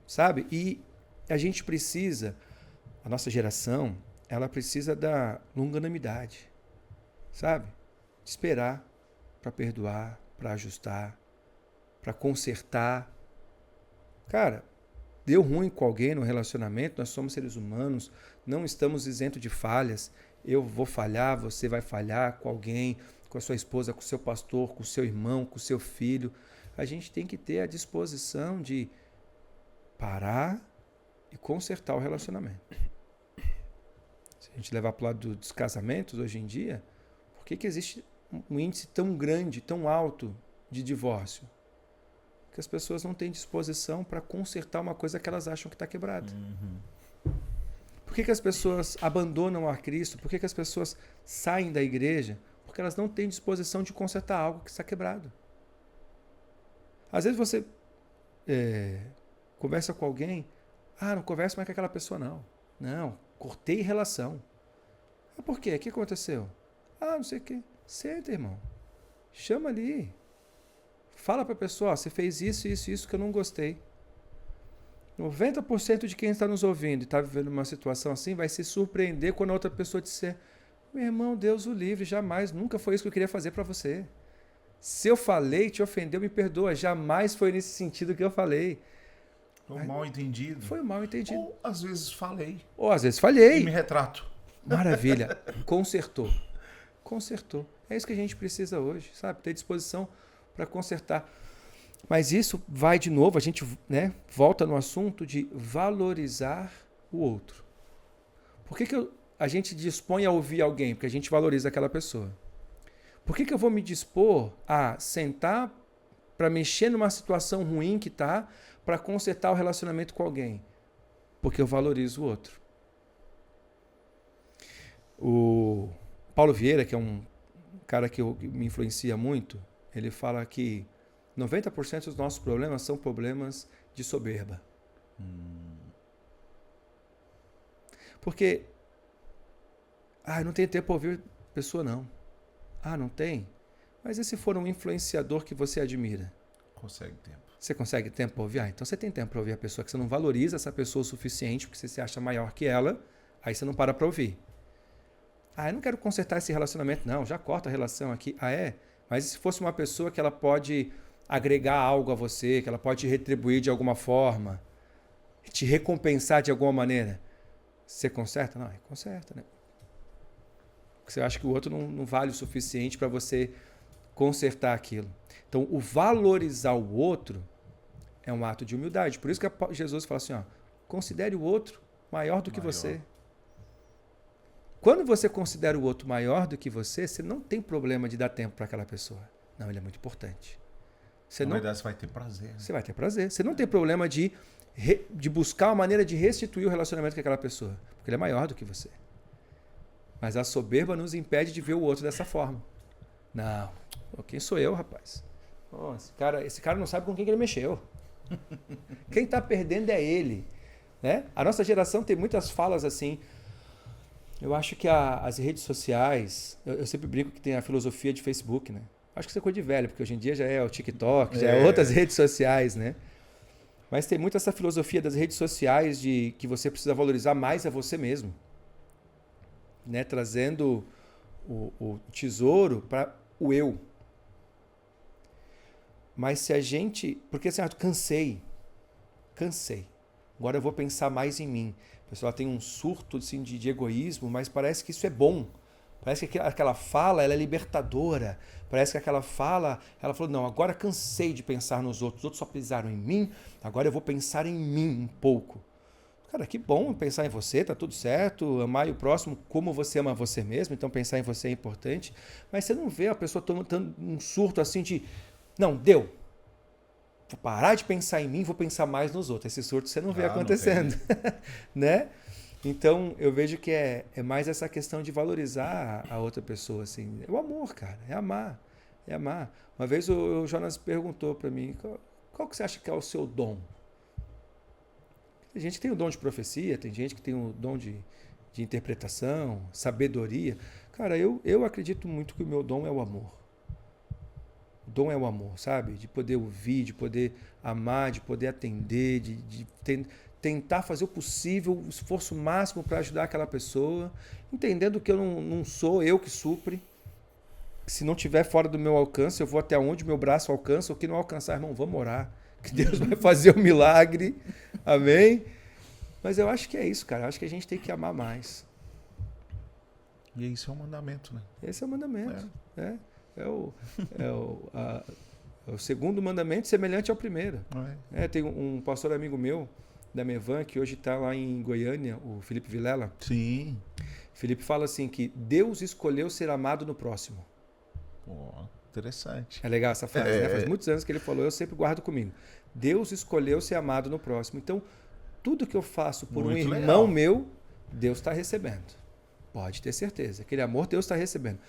sabe? E a gente precisa, a nossa geração, ela precisa da longanimidade, sabe? De esperar para perdoar, para ajustar, para consertar. Cara, deu ruim com alguém no relacionamento, nós somos seres humanos, não estamos isentos de falhas. Eu vou falhar, você vai falhar com alguém, com a sua esposa, com o seu pastor, com o seu irmão, com o seu filho. A gente tem que ter a disposição de parar e consertar o relacionamento. Se a gente levar para o lado dos casamentos hoje em dia, por que existe um índice tão grande, tão alto de divórcio? Porque as pessoas não têm disposição para consertar uma coisa que elas acham que está quebrada. Por que as pessoas abandonam a Cristo? Por que as pessoas saem da igreja? Porque elas não têm disposição de consertar algo que está quebrado. Às vezes você conversa com alguém, não conversa mais com aquela pessoa não. Não, cortei relação. Por quê? O que aconteceu? Não sei o quê. Senta, irmão. Chama ali. Fala para a pessoa, você fez isso que eu não gostei. 90% de quem está nos ouvindo e está vivendo uma situação assim vai se surpreender quando a outra pessoa disser: meu irmão, Deus o livre, jamais, nunca foi isso que eu queria fazer para você. Se eu falei, te ofendeu, me perdoa. Jamais foi nesse sentido que eu falei. Foi um mal entendido. Foi um mal entendido. Ou às vezes falei. Ou às vezes falhei. E me retrato. Maravilha. Consertou. É isso que a gente precisa hoje, sabe? Ter disposição para consertar. Mas isso vai de novo, a gente volta no assunto de valorizar o outro. Por que a gente dispõe a ouvir alguém? Porque a gente valoriza aquela pessoa. Por que eu vou me dispor a sentar para mexer numa situação ruim que está, para consertar o relacionamento com alguém? Porque eu valorizo o outro. O Paulo Vieira, que é um cara que me influencia muito, ele fala que 90% dos nossos problemas são problemas de soberba. Porque não tenho tempo para ouvir pessoa não. Não tem? Mas e se for um influenciador que você admira? Consegue tempo. Você consegue tempo para ouvir? Então você tem tempo para ouvir a pessoa, que você não valoriza essa pessoa o suficiente porque você se acha maior que ela, aí você não para ouvir. Eu não quero consertar esse relacionamento, não, já corta a relação aqui. Mas e se fosse uma pessoa que ela pode agregar algo a você, que ela pode te retribuir de alguma forma, te recompensar de alguma maneira, você conserta? Não, conserta, né? Porque você acha que o outro não vale o suficiente para você consertar aquilo. Então, o valorizar o outro é um ato de humildade. Por isso que Jesus fala assim, considere o outro maior do que você. Quando você considera o outro maior do que você não tem problema de dar tempo para aquela pessoa. Não, ele é muito importante. Na verdade, você vai ter prazer. Né? Você vai ter prazer. Você não tem problema de buscar uma maneira de restituir o relacionamento com aquela pessoa. Porque ele é maior do que você. Mas a soberba nos impede de ver o outro dessa forma. Não. Quem sou eu, rapaz? Esse cara não sabe com quem que ele mexeu. Quem está perdendo é ele. Né? A nossa geração tem muitas falas assim. Eu acho que as redes sociais... Eu sempre brinco que tem a filosofia de Facebook, né? Acho que isso é coisa de velho, porque hoje em dia já é o TikTok, já é outras redes sociais, né? Mas tem muito essa filosofia das redes sociais de que você precisa valorizar mais a você mesmo. Né? Trazendo o tesouro para o eu. Mas se a gente... Porque assim, cansei. Agora eu vou pensar mais em mim. A pessoa tem um surto assim, de egoísmo, mas parece que isso é bom. Parece que aquela fala ela é libertadora. Parece que aquela fala, ela falou, não, agora cansei de pensar nos outros. Os outros só pisaram em mim, agora eu vou pensar em mim um pouco. Cara, que bom pensar em você, tá tudo certo. Amar o próximo como você ama você mesmo, então pensar em você é importante. Mas você não vê a pessoa tomando um surto assim de, não, deu. Vou parar de pensar em mim, vou pensar mais nos outros. Esse surto você não vê acontecendo. Né? Então, eu vejo que é mais essa questão de valorizar a outra pessoa, assim. É o amor, cara. É amar. Uma vez o Jonas perguntou para mim, qual que você acha que é o seu dom? Tem gente que tem o dom de profecia, tem gente que tem o dom de interpretação, sabedoria. Cara, eu acredito muito que o meu dom é o amor. O dom é o amor, sabe? De poder ouvir, de poder amar, de poder atender, de tentar fazer o possível, o esforço máximo para ajudar aquela pessoa, entendendo que eu não sou eu que supre. Se não estiver fora do meu alcance, eu vou até onde meu braço alcança, o que não alcançar, irmão, vamos orar, que Deus vai fazer o milagre, amém? Mas eu acho que é isso, cara, eu acho que a gente tem que amar mais. E isso é um mandamento, né? Esse é o mandamento, É o segundo mandamento semelhante ao primeiro. Tem um pastor amigo meu, da Mevan, que hoje está lá em Goiânia, o Felipe Vilela. Sim. Felipe fala assim que Deus escolheu ser amado no próximo. Pô, interessante. É legal essa frase, né? Faz muitos anos que ele falou, eu sempre guardo comigo. Deus escolheu ser amado no próximo. Então, tudo que eu faço por Muito um legal. irmão meu, Deus está recebendo. Pode ter certeza. Aquele amor, Deus está recebendo.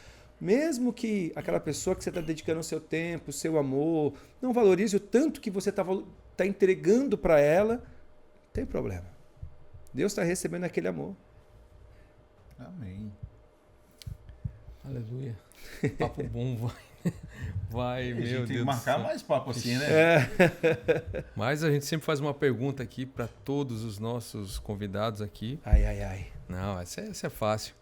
Mesmo que aquela pessoa que você está dedicando o seu tempo, o seu amor, não valorize o tanto que você está entregando para ela, não tem problema. Deus está recebendo aquele amor. Amém. Aleluia. Papo bom, vai, A meu gente Deus. tem que marcar mais papo assim, né? Mas a gente sempre faz uma pergunta aqui para todos os nossos convidados aqui. Ai, ai, ai. Não, essa é fácil.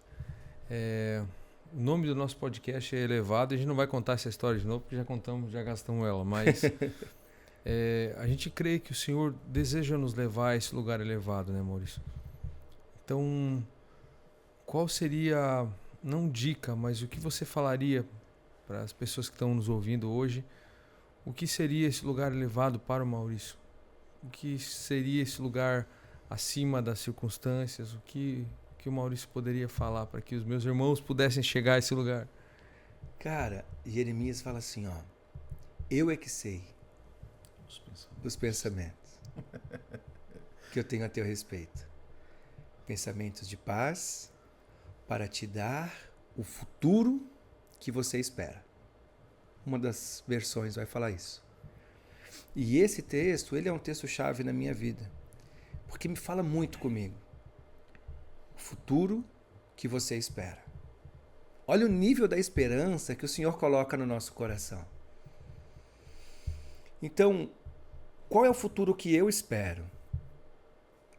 O nome do nosso podcast é Elevado. A gente não vai contar essa história de novo, porque já gastamos ela. Mas a gente crê que o Senhor deseja nos levar a esse lugar elevado, né, Maurício? Então, qual seria, não dica, mas o que você falaria para as pessoas que estão nos ouvindo hoje? O que seria esse lugar elevado para o Maurício? O que seria esse lugar acima das circunstâncias? O que o Maurício poderia falar para que os meus irmãos pudessem chegar a esse lugar? Cara, Jeremias fala assim, ó. Eu é que sei os pensamentos que eu tenho a teu respeito. Pensamentos de paz para te dar o futuro que você espera. Uma das versões vai falar isso. E esse texto, ele é um texto-chave na minha vida, porque me fala muito comigo. O futuro que você espera. Olha o nível da esperança que o Senhor coloca no nosso coração. Então, qual é o futuro que eu espero?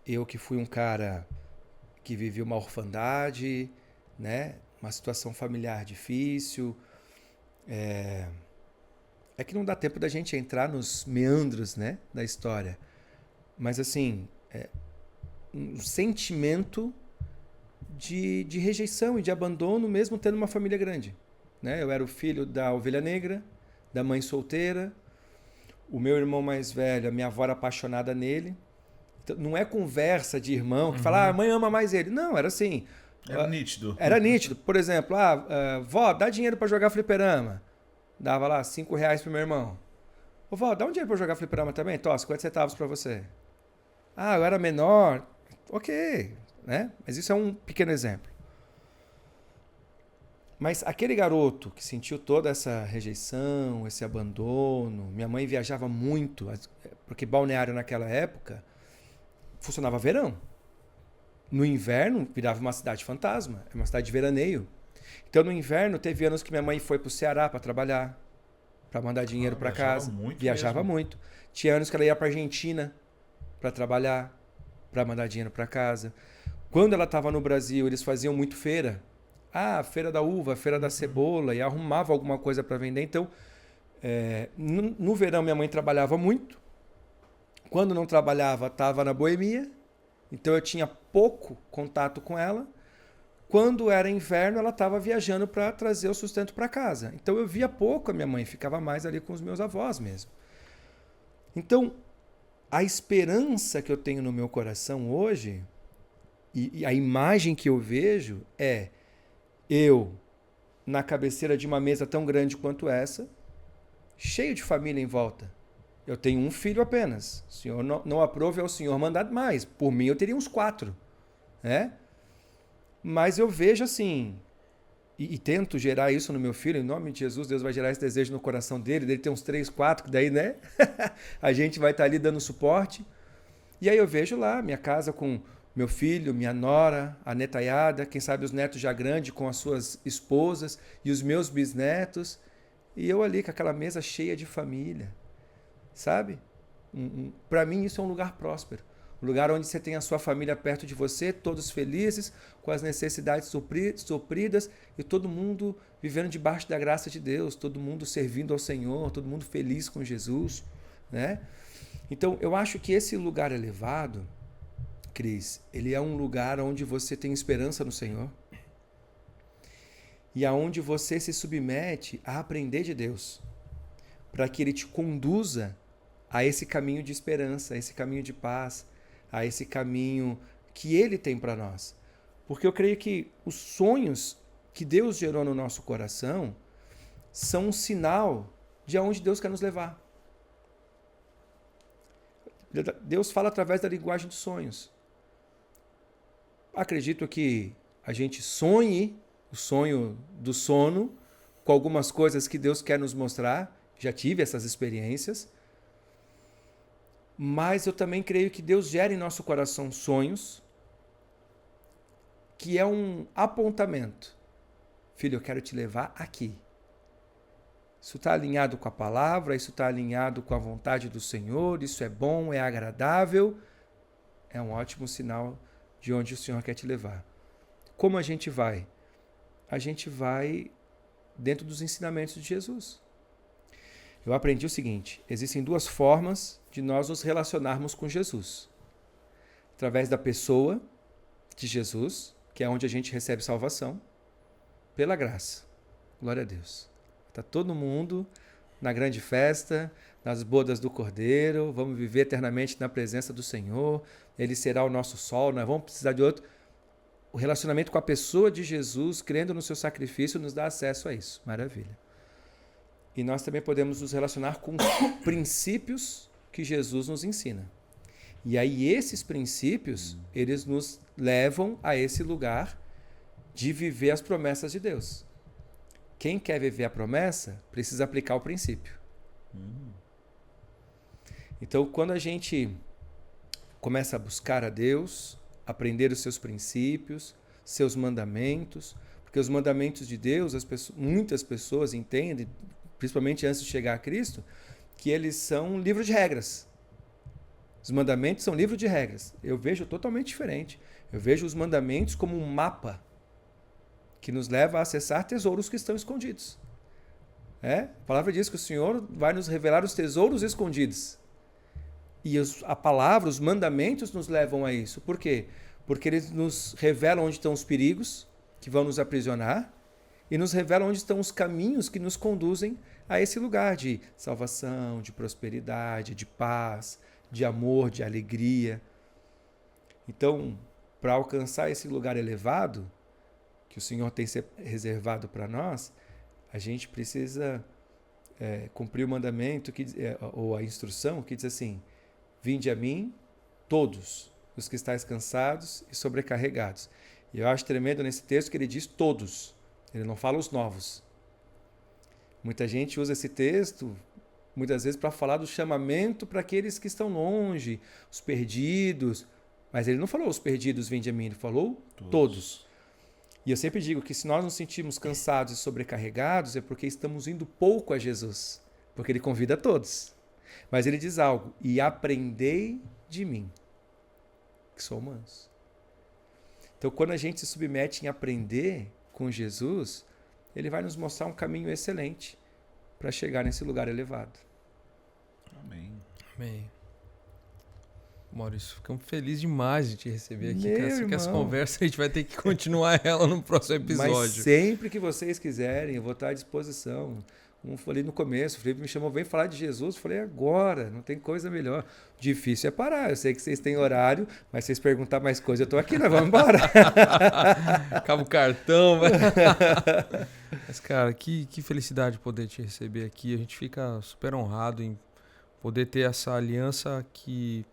Eu que fui um cara que vivi uma orfandade, né? Uma situação familiar difícil. É que não dá tempo da gente entrar nos meandros, né, da história. Mas, assim, um sentimento de rejeição e de abandono, mesmo tendo uma família grande. Né? Eu era o filho da ovelha negra, da mãe solteira. O meu irmão mais velho, a minha avó era apaixonada nele. Então, não é conversa de irmão que fala, a mãe ama mais ele. Não, era assim. Era nítido. Era nítido. Por exemplo, vó, dá dinheiro para jogar fliperama. Dava lá R$5 pro meu irmão. Ô, vó, dá um dinheiro para jogar fliperama também? Tó, 50 centavos para você. Ah, eu era menor. Ok, né? Mas isso é um pequeno exemplo. Mas aquele garoto que sentiu toda essa rejeição, esse abandono, minha mãe viajava muito, porque Balneário naquela época funcionava verão. No inverno virava uma cidade fantasma, é uma cidade de veraneio. Então no inverno teve anos que minha mãe foi para o Ceará para trabalhar, para mandar dinheiro para casa. Viajava muito. Tinha anos que ela ia para Argentina para trabalhar, para mandar dinheiro para casa. Quando ela estava no Brasil, eles faziam muito feira. Feira da uva, feira da cebola, e arrumava alguma coisa para vender. Então, no verão, minha mãe trabalhava muito. Quando não trabalhava, estava na boemia. Então, eu tinha pouco contato com ela. Quando era inverno, ela estava viajando para trazer o sustento para casa. Então, eu via pouco a minha mãe, ficava mais ali com os meus avós mesmo. Então, a esperança que eu tenho no meu coração hoje, e a imagem que eu vejo é eu na cabeceira de uma mesa tão grande quanto essa, cheio de família em volta. Eu tenho um filho apenas. O Senhor não aprove ao Senhor mandar mais. Por mim, eu teria uns 4. Né? Mas eu vejo assim, e tento gerar isso no meu filho, em nome de Jesus, Deus vai gerar esse desejo no coração dele ter uns 3, 4, que daí, né? A gente vai estar ali dando suporte. E aí eu vejo lá, minha casa com meu filho, minha nora, a netaiada, quem sabe os netos já grandes com as suas esposas e os meus bisnetos. E eu ali com aquela mesa cheia de família, sabe? Para mim isso é um lugar próspero. Um lugar onde você tem a sua família perto de você, todos felizes, com as necessidades supridas e todo mundo vivendo debaixo da graça de Deus, todo mundo servindo ao Senhor, todo mundo feliz com Jesus, né? Então, eu acho que esse lugar elevado, Cris, ele é um lugar onde você tem esperança no Senhor e aonde você se submete a aprender de Deus para que Ele te conduza a esse caminho de esperança, a esse caminho de paz, a esse caminho que Ele tem para nós. Porque eu creio que os sonhos que Deus gerou no nosso coração são um sinal de aonde Deus quer nos levar. Deus fala através da linguagem dos sonhos. Acredito que a gente sonhe o sonho do sono com algumas coisas que Deus quer nos mostrar. Já tive essas experiências. Mas eu também creio que Deus gera em nosso coração sonhos que é um apontamento. Filho, eu quero te levar aqui. Isso está alinhado com a palavra, isso está alinhado com a vontade do Senhor, isso é bom, é agradável. É um ótimo sinal de onde o Senhor quer te levar. Como a gente vai? A gente vai dentro dos ensinamentos de Jesus. Eu aprendi o seguinte: existem duas formas de nós nos relacionarmos com Jesus. Através da pessoa de Jesus, que é onde a gente recebe salvação, pela graça. Glória a Deus. Está todo mundo na grande festa, nas bodas do Cordeiro, vamos viver eternamente na presença do Senhor, Ele será o nosso sol, nós vamos precisar de outro. O relacionamento com a pessoa de Jesus, crendo no seu sacrifício, nos dá acesso a isso. Maravilha. E nós também podemos nos relacionar com os princípios que Jesus nos ensina. E aí esses princípios, eles nos levam a esse lugar de viver as promessas de Deus. Quem quer viver a promessa, precisa aplicar o princípio. Então, quando a gente começa a buscar a Deus, aprender os seus princípios, seus mandamentos, porque os mandamentos de Deus, muitas pessoas entendem, principalmente antes de chegar a Cristo, que eles são um livro de regras. Os mandamentos são livro de regras. Eu vejo totalmente diferente. Eu vejo os mandamentos como um mapa que nos leva a acessar tesouros que estão escondidos. A palavra diz que o Senhor vai nos revelar os tesouros escondidos. E a palavra, os mandamentos nos levam a isso. Por quê? Porque eles nos revelam onde estão os perigos que vão nos aprisionar e nos revelam onde estão os caminhos que nos conduzem a esse lugar de salvação, de prosperidade, de paz, de amor, de alegria. Então, para alcançar esse lugar elevado que o Senhor tem reservado para nós, a gente precisa cumprir o mandamento ou a instrução que diz assim: vinde a mim todos os que estáis cansados e sobrecarregados. E eu acho tremendo nesse texto que ele diz todos, ele não fala os novos. Muita gente usa esse texto muitas vezes para falar do chamamento para aqueles que estão longe, os perdidos, mas ele não falou os perdidos vinde a mim, ele falou todos. E eu sempre digo que se nós nos sentimos cansados e sobrecarregados é porque estamos indo pouco a Jesus, porque ele convida a todos. Mas ele diz algo: e aprendei de mim, que sou manso. Então, quando a gente se submete em aprender com Jesus, ele vai nos mostrar um caminho excelente para chegar nesse lugar elevado. Amém. Amém. Maurício, ficamos felizes demais de te receber aqui. Que essa conversa a gente vai ter que continuar ela no próximo episódio. Mas sempre que vocês quiserem, eu vou estar à disposição. Como falei no começo, o Felipe me chamou, vem falar de Jesus. Eu falei, agora, não tem coisa melhor. Difícil é parar. Eu sei que vocês têm horário, mas se vocês perguntar mais coisa, eu estou aqui, nós vamos embora. Acaba o cartão. Mas, cara, que felicidade poder te receber aqui. A gente fica super honrado em poder ter essa aliança que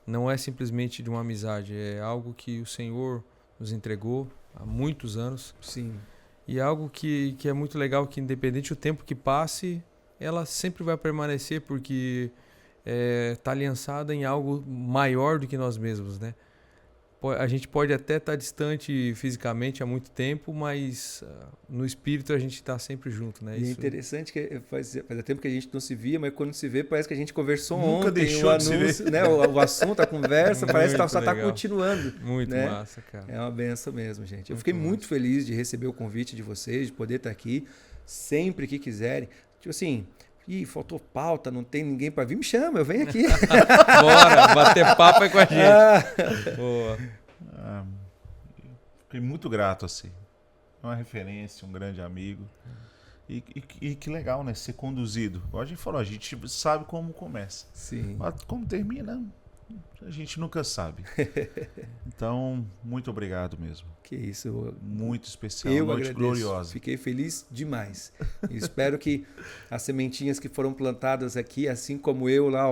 não é simplesmente de uma amizade, é algo que o Senhor nos entregou há muitos anos. Sim. E é algo que é muito legal, que independente do tempo que passe, ela sempre vai permanecer, porque está aliançada em algo maior do que nós mesmos, né? A gente pode até estar distante fisicamente há muito tempo, mas no espírito a gente está sempre junto, né? E é interessante que fazia tempo que a gente não se via, mas quando se vê parece que a gente conversou Nunca ontem. deixou o anúncio, né? O assunto, a conversa, parece que só está continuando. Muito né? massa, cara. É uma benção mesmo, gente. Eu fiquei muito feliz de receber o convite de vocês, de poder estar aqui sempre que quiserem. Tipo assim, faltou pauta, não tem ninguém para vir, me chama, eu venho aqui. Bora, bater papo é com a gente. Boa. Fiquei muito grato, assim. É uma referência, um grande amigo. E que legal, né? Ser conduzido. Igual a gente falou, a gente sabe como começa. Sim. Mas como termina, A gente nunca sabe. Então, muito obrigado mesmo. Que isso. Muito especial, Eu noite agradeço. gloriosa. Fiquei feliz demais. E espero que as sementinhas que foram plantadas aqui, assim como eu lá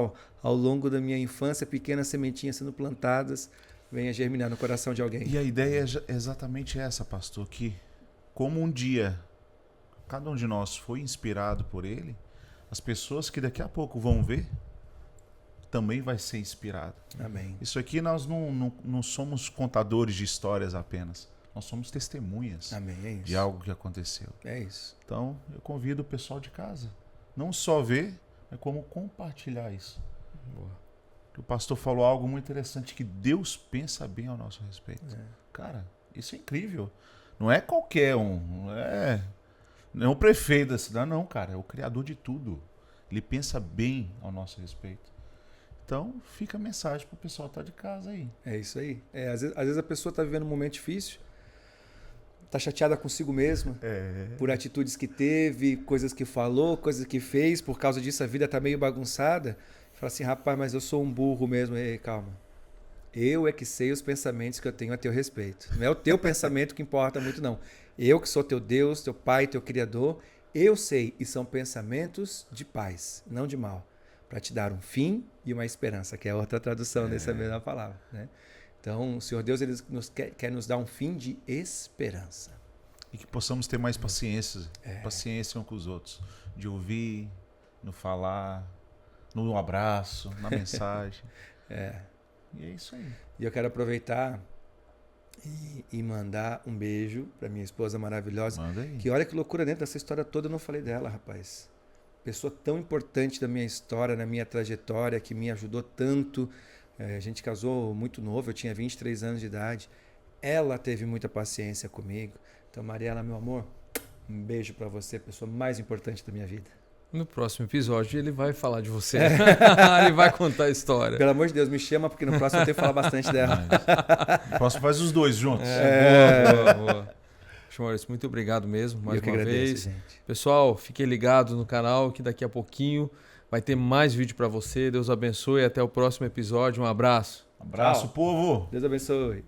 ao longo da minha infância, pequenas sementinhas sendo plantadas, venha germinar no coração de alguém. E a ideia é exatamente essa, pastor, que como um dia cada um de nós foi inspirado por ele, as pessoas que daqui a pouco vão ver também vai ser inspirado. Amém. Isso aqui nós não somos contadores de histórias apenas. Nós somos testemunhas Amém. É isso. de algo que aconteceu. É isso. Então, eu convido o pessoal de casa. Não só ver, mas como compartilhar isso. Boa. O pastor falou algo muito interessante, que Deus pensa bem ao nosso respeito. É. Cara, isso é incrível. Não é qualquer um. Não é o prefeito da cidade, não, cara. É o criador de tudo. Ele pensa bem ao nosso respeito. Então, fica a mensagem pro pessoal que tá de casa aí. É isso aí. Às vezes a pessoa está vivendo um momento difícil, está chateada consigo mesma, por atitudes que teve, coisas que falou, coisas que fez, por causa disso a vida está meio bagunçada. Fala assim, rapaz, mas eu sou um burro mesmo. Ei, calma. Eu é que sei os pensamentos que eu tenho a teu respeito. Não é o teu pensamento que importa muito, não. Eu que sou teu Deus, teu Pai, teu Criador, eu sei, e são pensamentos de paz, não de mal, para te dar um fim e uma esperança, que é outra tradução dessa mesma palavra, né? Então, o Senhor Deus ele quer nos dar um fim de esperança. E que possamos ter mais paciência uns com os outros. De ouvir, no falar, no abraço, na mensagem. E é isso aí. E eu quero aproveitar e mandar um beijo para minha esposa maravilhosa. Manda aí. Que olha que loucura, dentro dessa história toda eu não falei dela, rapaz. Pessoa tão importante da minha história, na minha trajetória, que me ajudou tanto. A gente casou muito novo, eu tinha 23 anos de idade. Ela teve muita paciência comigo. Então, Mariela, meu amor, um beijo para você, pessoa mais importante da minha vida. No próximo episódio ele vai falar de você. Ele vai contar a história. Pelo amor de Deus, me chama, porque no próximo eu tenho que falar bastante dela. O próximo faz os dois juntos. Boa. Maurício, muito obrigado mesmo, mais Eu que uma agradeço, vez. gente. Pessoal, fiquem ligados no canal que daqui a pouquinho vai ter mais vídeo para você. Deus abençoe e até o próximo episódio. Um abraço. Abraço, Tchau. povo! Deus abençoe.